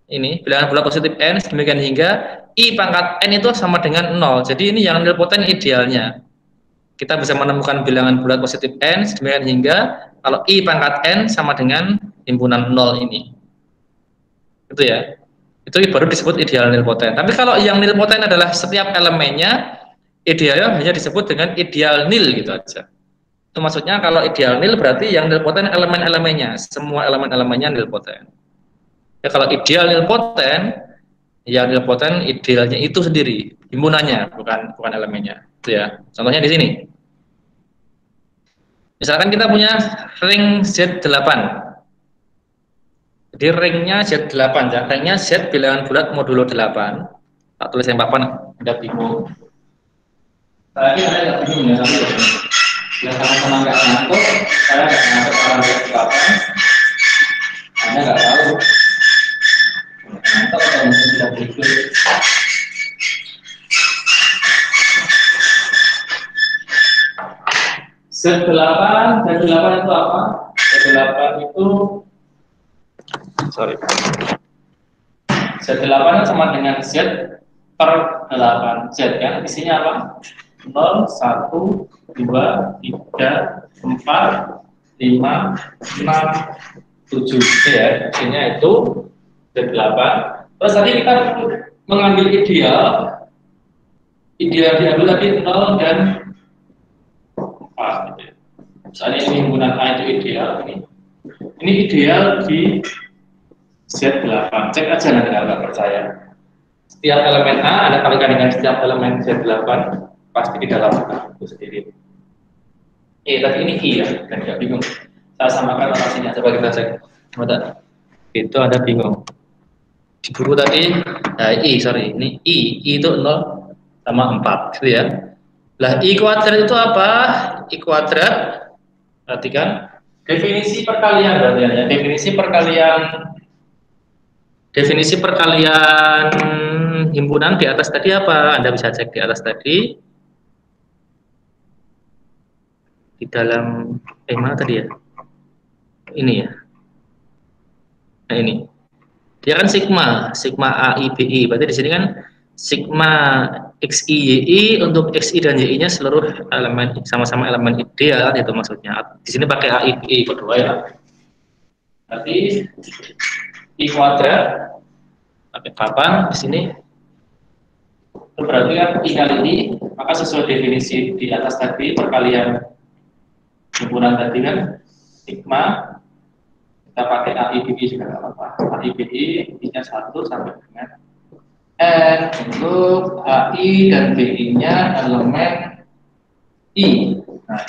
ini, bilangan bulat positif n demikian hingga I pangkat n itu sama dengan 0. Jadi ini yang nilpoten idealnya. Kita bisa menemukan bilangan bulat positif n demikian hingga kalau I pangkat n sama dengan himpunan 0 ini. Itu ya. Itu baru disebut ideal nilpoten. Tapi kalau yang nilpoten adalah setiap elemennya, idealnya hanya disebut dengan ideal nil gitu aja. Itu maksudnya kalau ideal nil berarti yang nilpoten elemen-elemennya, semua elemen-elemennya nilpoten. Ya, kalau ideal nilpoten, yang nilpoten idealnya itu sendiri, himpunannya, bukan elemennya. Itu ya. Contohnya di sini. Misalkan kita punya ring Z8. Jadi ringnya Z8, ya. Ringnya Z bilangan bulat modulo 8. Tak tulis yang papan, Anda bingung. Tadi Anda nggak bingung ya, tapi yang sama-sama nggak ngantuk, saya nggak ngantuk orang Z8. Anda nggak tahu. Ngantuk atau mungkin sudah berikut. Z8 itu apa? Z8 itu Z8 sama dengan Z per 8 Z kan, isinya apa? 0, 1, 2, 3, 4, 5, 6, 7 ya, isinya itu Z8. Terus tadi kita mengambil ideal diambil tadi 0 dan 4 gitu ya. Misalnya ini himpunan A itu ideal, ini ideal di Z8. Cek aja nanti kalau nggak percaya. Setiap elemen A Anda kalikan dengan setiap elemen Z8 pasti di dalam A itu sendiri. Tadi ini I ya, dan nggak bingung. Saya samakan notasinya, coba kita cek. Itu Anda bingung. Di buku tadi ini I itu 0 sama 4 gitu ya. Lah I kuadrat itu apa? I kuadrat, perhatikan definisi perkalian berarti ya. Definisi perkalian himpunan di atas tadi apa? Anda bisa cek di atas tadi. Di dalam mana tadi ya? Ini ya. Nah ini. Dia kan sigma AIBI. Berarti di sini kan sigma XI YI untuk XI dan YI-nya seluruh elemen sama-sama elemen ideal itu maksudnya. Di sini pakai AIBI berdua ya. Berarti I kuadrat pakai papan di sini. Itu berarti kan I kali I, maka sesuai definisi di atas tadi perkalian himpunan tadi kan sigma, kita pakai AIBI juga nggak apa-apa. AIBI I-nya 1 sampai dengan N untuk AI dan BI-nya elemen I. Nah,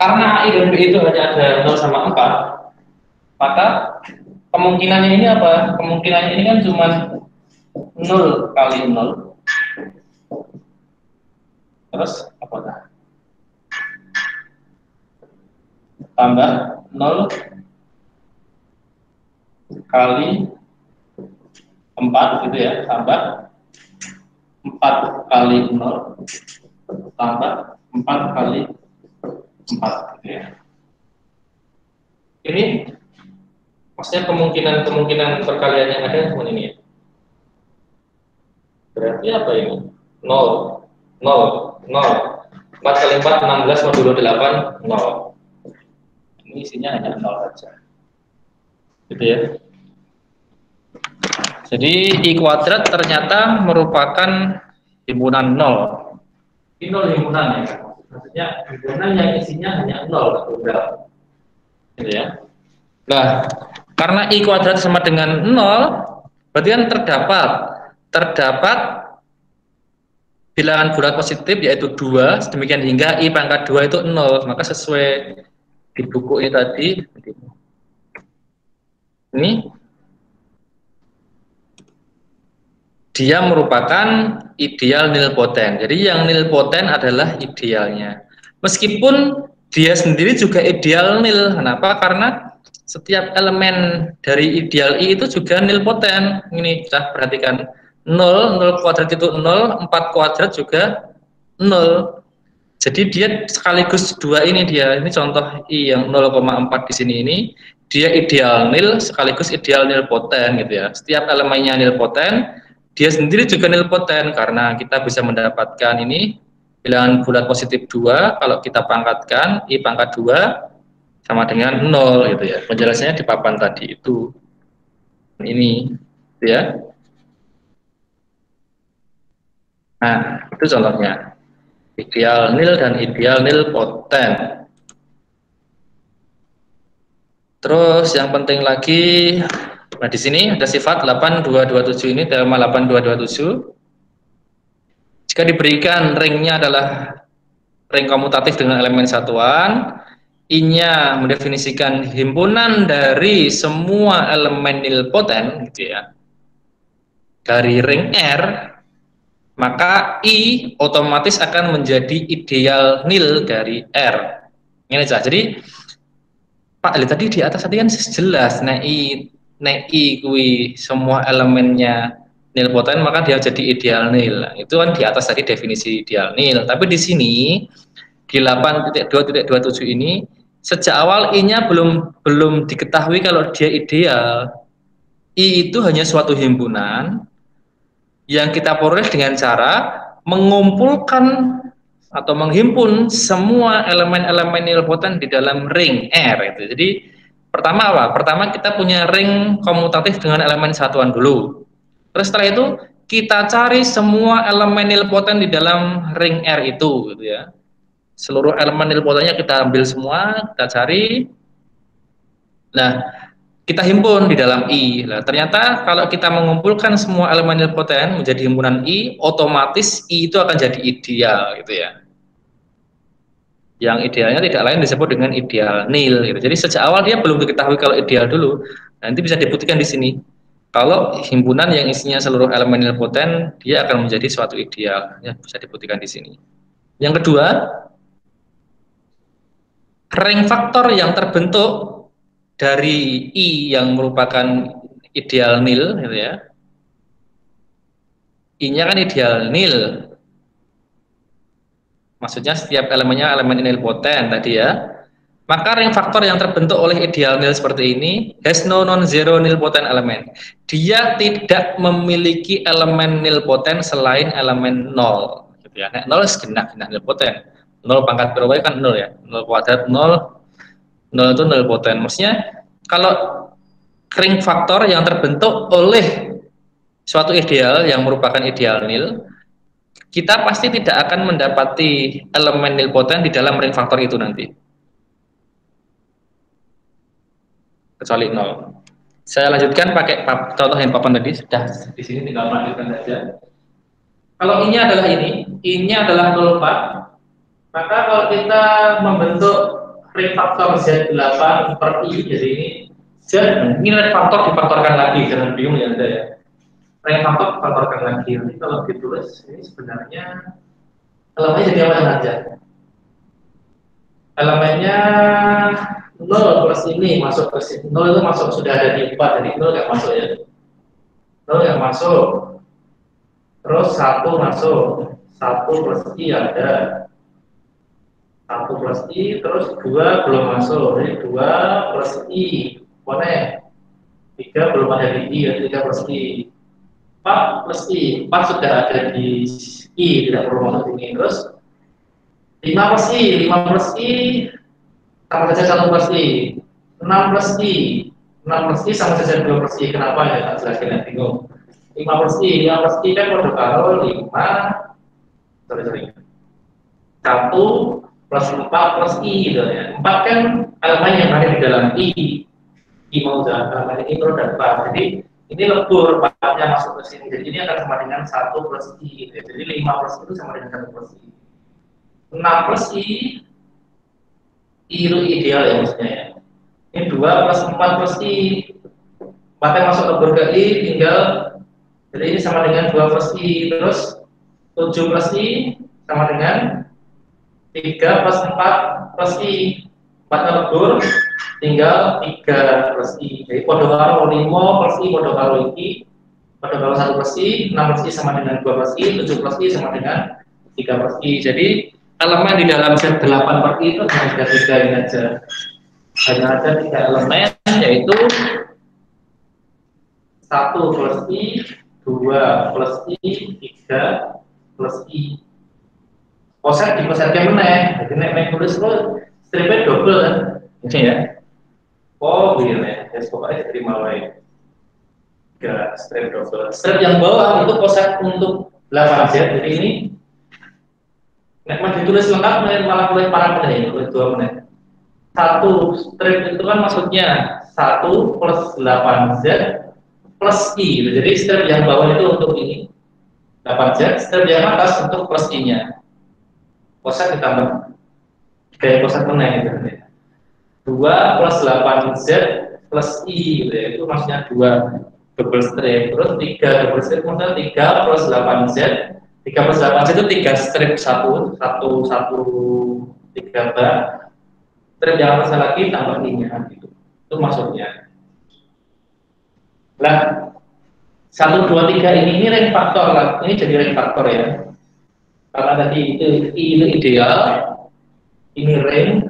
karena AI dan BI itu hanya ada 0 sama 4, maka kemungkinannya ini apa? Kemungkinannya ini kan cuma 0 kali 0. Terus apa dah? Tambah 0 kali 4 gitu ya, tambah 4 kali 0 tambah 4 kali 4 gitu ya. Ini maksudnya kemungkinan perkalian yang ada cuma ini ya. Berarti apa ini? 0 4 kali 4 16 modulo 8 0. Ini isinya hanya 0 saja. Gitu ya. Jadi I kuadrat ternyata merupakan himpunan 0. Ini 0 himpunan ya. Maksudnya himpunan yang isinya hanya 0 tunggal. Gitu ya. Nah, karena I kuadrat sama dengan 0, berarti kan terdapat bilangan bulat positif yaitu 2, sedemikian hingga I pangkat 2 itu 0. Maka sesuai di buku ini tadi Ini dia merupakan ideal nilpoten. Jadi yang nilpoten adalah idealnya. Meskipun dia sendiri juga ideal nil. Kenapa? Karena setiap elemen dari ideal I itu juga nilpoten. Ini kita perhatikan 0, 0 kuadrat itu 0, 4 kuadrat juga 0. Jadi dia sekaligus dua ini dia. Ini contoh I yang 0,4 di sini ini. Dia ideal nil sekaligus ideal nilpoten gitu ya. Setiap elemennya nilpoten, dia sendiri juga nilpoten karena kita bisa mendapatkan ini bilangan bulat positif 2 kalau kita pangkatkan I pangkat 2 sama dengan 0 gitu ya. Penjelasannya di papan tadi itu. Ini gitu ya. Nah, itu contohnya. Ideal nil dan ideal nilpoten. Terus yang penting lagi, nah di sini ada sifat 8227 ini, teorema 8227. Jika diberikan ringnya adalah ring komutatif dengan elemen satuan, I-nya mendefinisikan himpunan dari semua elemen nilpoten, gitu ya, dari ring R, maka I otomatis akan menjadi ideal nil dari R. Ini aja. Jadi Pak, tadi di atas tadi kan jelas nei kui semua elemennya nilpoten maka dia jadi ideal nil. Itu kan di atas tadi definisi ideal nil. Tapi di sini di 8.2.27 ini sejak awal I-nya belum diketahui kalau dia ideal. I itu hanya suatu himpunan yang kita peroleh dengan cara mengumpulkan atau menghimpun semua elemen-elemen nilpoten di dalam ring R itu. Jadi pertama apa? Pertama kita punya ring komutatif dengan elemen satuan dulu. Terus setelah itu kita cari semua elemen nilpoten di dalam ring R itu gitu ya. Seluruh elemen nilpotennya kita ambil semua, kita cari. Nah, kita himpun di dalam I. Nah, ternyata kalau kita mengumpulkan semua elemen nilpoten menjadi himpunan I, otomatis I itu akan jadi ideal gitu ya. Yang idealnya tidak lain disebut dengan ideal nil gitu. Jadi sejak awal dia belum diketahui kalau ideal dulu. Nanti bisa dibuktikan di sini. Kalau himpunan yang isinya seluruh elemen nilpoten, dia akan menjadi suatu ideal. Ya, bisa dibuktikan di sini. Yang kedua, ring faktor yang terbentuk dari I yang merupakan ideal nil gitu ya. I-nya kan ideal nil. Maksudnya setiap elemennya elemen nilpoten tadi ya. Maka ring faktor yang terbentuk oleh ideal nil seperti ini has no non-zero nilpotent element. Dia tidak memiliki elemen nilpoten selain elemen 0 gitu ya. Nek 0 segenap nilpoten. 0 pangkat berapa kan 0 ya. 0 kuadrat 0 itu nilpoten. Maksudnya kalau ring faktor yang terbentuk oleh suatu ideal yang merupakan ideal nil, kita pasti tidak akan mendapati elemen nilpoten di dalam ring faktor itu nanti. Kecuali 0. Saya lanjutkan pakai contoh yang papan tadi, sudah di sini tinggal lanjutkan saja. Kalau I-nya adalah ini, I-nya adalah 0,4, maka kalau kita membentuk ring faktor Z8 per I, jadi ini ring faktor difaktorkan lagi, jangan bingung ya Anda ya. Ring faktor difaktorkan lagi, nanti kalau ditulis ini sebenarnya elemennya jadi apa saja? Elemennya 0 plus ini masuk ke sini. 0 itu masuk sudah ada di 4, jadi 0 nggak masuk ya. 0 nggak masuk. Terus 1 masuk. 1 plus I ada. 1 plus I, terus 2 belum masuk. Jadi 2 plus I. Boleh. 3 belum ada di I, jadi 3 plus I. 4 plus I. 4 sudah ada di I, tidak perlu masuk ini. Terus 5 plus I. 5 plus I sama saja 1 plus I. 6 plus I. 6 plus I sama saja 2 plus I. Kenapa ya? Tak jelaskan yang bingung. 5 plus I. 5 plus I kan kode karo 5. Sorry. 1 plus 4 plus I gitu ya. 4 kan elemen yang ada di dalam I. I mau jalan elemen ini terus dan 4. Jadi ini lebur 4-nya masuk ke sini. Jadi ini akan sama dengan 1 plus I gitu ya. Jadi 5 plus I itu sama dengan 1 plus I. 6 plus I itu ideal ya maksudnya ya. Ini 2 plus 4 plus I. 4 yang masuk lebur ke I tinggal, jadi ini sama dengan 2 plus I, terus 7 plus I sama dengan 3 plus 4 plus I. 4 nya lebur, tinggal 3 plus I. Jadi podo karo 5 plus I podo karo I, podo karo 1 plus I, 6 plus I sama dengan 2 plus I, 7 plus I sama dengan 3 plus I. Jadi elemen di dalam set 8 per I itu hanya ada 3 ini aja. Hanya ada 3 elemen, yaitu 1 plus I, 2 plus I, 3 plus I. Koset di kosetnya meneh, jadi nek tulis lo stripnya double kan, ini ya. Oh begini ya, pokoknya terima wae. 3 strip double. Strip yang bawah itu koset untuk 8 Z, jadi ini nek mau ditulis lengkap malah boleh parah meneh, boleh 2 meneh. 1 strip itu kan maksudnya 1 plus 8 Z plus I gitu. Jadi strip yang bawah itu untuk ini 8Z, strip yang atas untuk plus I-nya. Koset ditambah kayak koset meneng gitu ya. 2 plus 8Z plus I gitu ya. Itu maksudnya 2 double strip. Terus 3 double strip maksudnya 3 plus 8Z. 3 plus 8Z itu 3 strip 1 3 bar. Strip yang atasnya lagi tambah I-nya gitu. Itu maksudnya. Nah, 1, 2, 3 ini ring faktor lah. Ini jadi ring faktor ya. Karena tadi itu I itu ideal, ini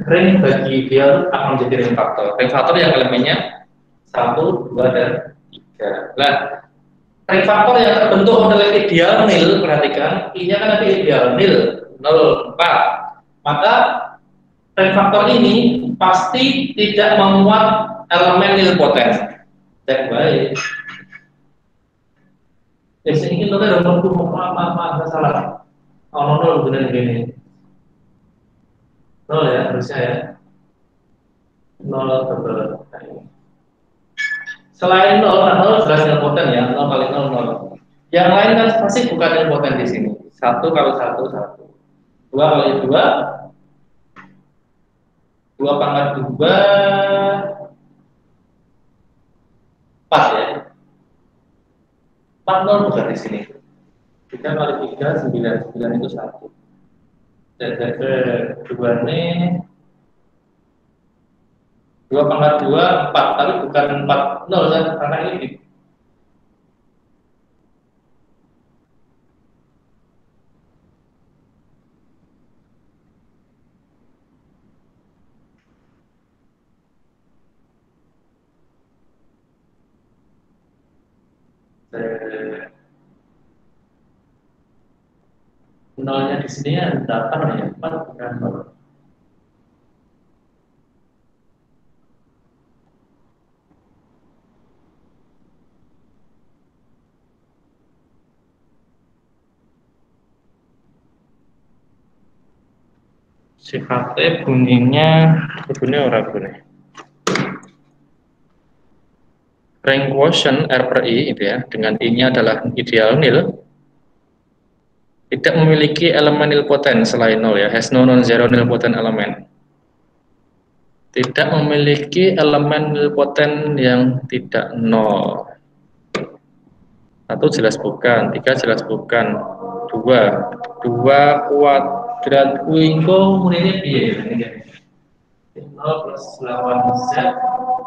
ring bagi ideal akan menjadi ring faktor. Ring faktor yang elemennya 1, 2, dan 3. Nah, ring faktor yang terbentuk oleh ideal nil, perhatikan, I-nya kan nanti ideal nil 0, 4. Maka ring faktor ini pasti tidak memuat elemen nilpoten. Cek baik. Ini nolnya udah apa salah. Oh, 0 benar gini. 0 ya, harusnya ya. 0 double. Selain 0, 0 jelas nilpoten ya. 0 kali 0, 0. Yang lain kan pasti bukan nilpoten di sini. 1 kali 1, 1. 2 kali 2. 2 pangkat 2. 4 ya. 4, 0 bukan di sini. 3 kali 3, 9. 9 itu 1. Dan kedua ini 2 pangkat 2, 4. Tapi bukan 4, 0 kan? Karena ini nolnya di sini ya 8 ya, 4 bukan 0. Sifatnya bunyinya orang bunyi. Ring quotient R per I itu ya, dengan I-nya adalah ideal nil. Tidak memiliki elemen nilpoten selain 0 ya, has no non-zero nilpotent element. Tidak memiliki elemen nilpoten yang tidak 0. 1 jelas bukan, 3 jelas bukan, 2 kuadrat wingko mulainya piye ini 0 plus 8Z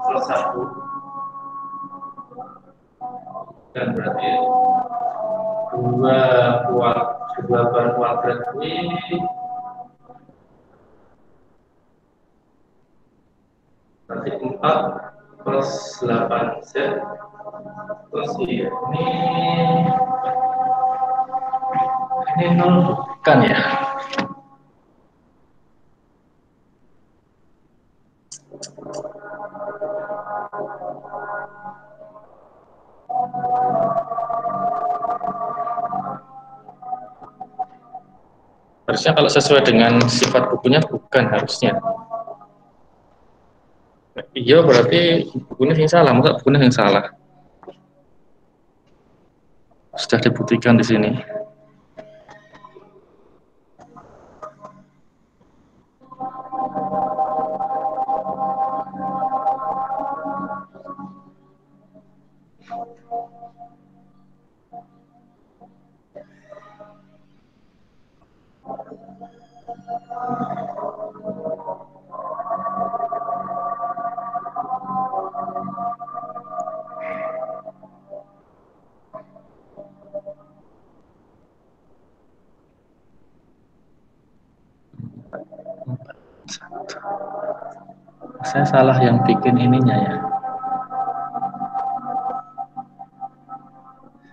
plus 1 dan berarti 2 bar kuadrat ini berarti 4 plus 8Z plus ini 0 bukan ya. Harusnya kalau sesuai dengan sifat bukunya bukan harusnya. Iya berarti bukunya yang salah, masa bukunya yang salah? Sudah dibuktikan di sini. Saya salah yang bikin ininya ya.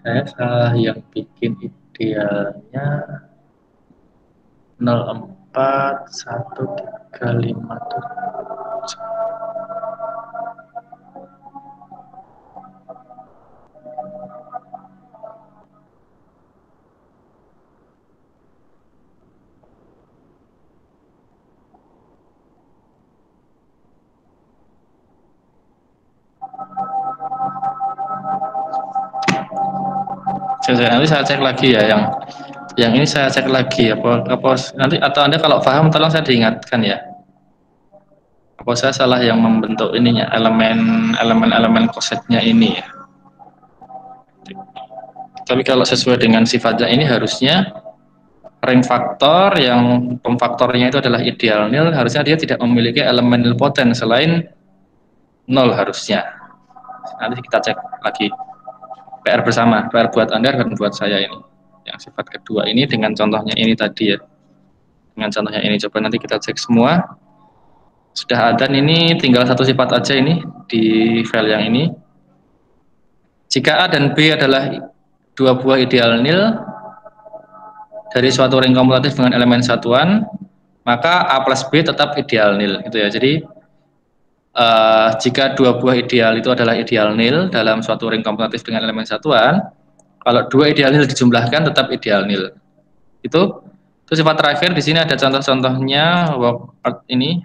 Saya salah yang bikin idealnya 041357. Nanti saya cek lagi ya, yang ini saya cek lagi apa nanti, atau Anda kalau paham tolong saya diingatkan ya. Apa saya salah yang membentuk ininya, elemen kosetnya ini ya. Tapi kalau sesuai dengan sifatnya ini harusnya ring faktor yang pemfaktornya itu adalah ideal nil, harusnya dia tidak memiliki elemen nilpotent selain 0 harusnya. Nanti kita cek lagi. PR bersama, PR buat Anda dan buat saya ini. Yang sifat kedua ini dengan contohnya ini tadi ya. Dengan contohnya ini, coba nanti kita cek semua. Sudah ada, ini tinggal satu sifat aja ini di file yang ini. Jika A dan B adalah dua buah ideal nil dari suatu ring komutatif dengan elemen satuan, maka A plus B tetap ideal nil gitu ya. Jadi jika dua buah ideal itu adalah ideal nil dalam suatu ring komutatif dengan elemen satuan, kalau dua ideal nil dijumlahkan tetap ideal nil. Itu sifat terakhir. Di sini ada contoh-contohnya work ini,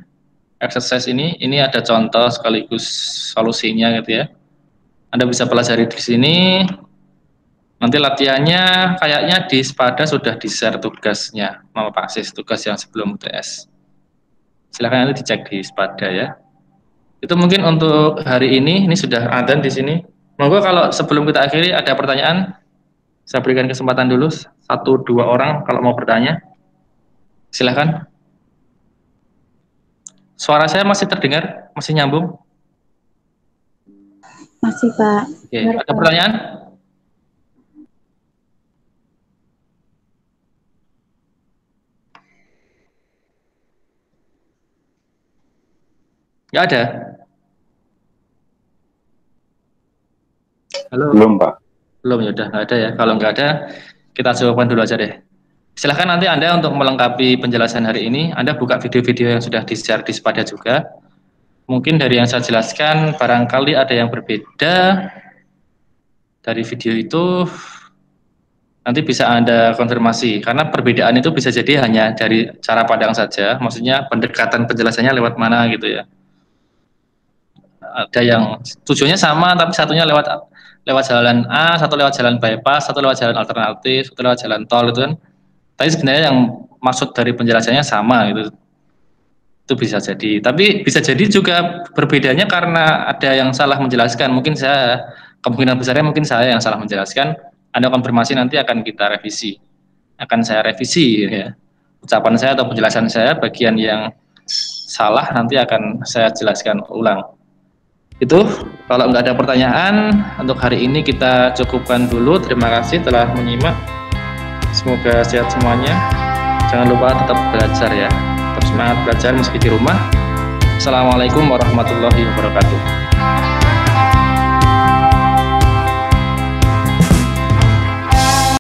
exercise ini ada contoh sekaligus solusinya gitu ya. Anda bisa pelajari di sini. Nanti latihannya kayaknya di Spada sudah di-share tugasnya, Mama Pak Sis, tugas yang sebelum UTS. Silahkan nanti dicek di Spada ya. Itu mungkin untuk hari ini sudah ada di sini. Monggo kalau sebelum kita akhiri ada pertanyaan, saya berikan kesempatan dulu 1-2 orang kalau mau bertanya. Silahkan. Suara saya masih terdengar, masih nyambung? Masih, Pak. Oke, ada pertanyaan? Nggak ada? Halo? Belum, Pak. Belum, ya udah nggak ada ya. Kalau nggak ada, kita jawabkan dulu aja deh. Silahkan nanti Anda untuk melengkapi penjelasan hari ini, Anda buka video-video yang sudah di-share di Spada juga. Mungkin dari yang saya jelaskan, barangkali ada yang berbeda dari video itu, nanti bisa Anda konfirmasi. Karena perbedaan itu bisa jadi hanya dari cara pandang saja, maksudnya pendekatan penjelasannya lewat mana gitu ya. Ada yang tujuannya sama, tapi satunya lewat jalan A, satu lewat jalan bypass, satu lewat jalan alternatif, satu lewat jalan tol itu kan. Tapi sebenarnya yang maksud dari penjelasannya sama gitu. Itu bisa jadi. Tapi bisa jadi juga berbedanya karena ada yang salah menjelaskan. Mungkin kemungkinan besarnya mungkin saya yang salah menjelaskan. Anda konfirmasi, nanti akan kita revisi. Akan saya revisi ya. Ucapan saya atau penjelasan saya, bagian yang salah nanti akan saya jelaskan ulang. Itu, kalau nggak ada pertanyaan, untuk hari ini kita cukupkan dulu. Terima kasih telah menyimak. Semoga sehat semuanya. Jangan lupa tetap belajar ya. Tetap semangat belajar meski di rumah. Assalamualaikum warahmatullahi wabarakatuh.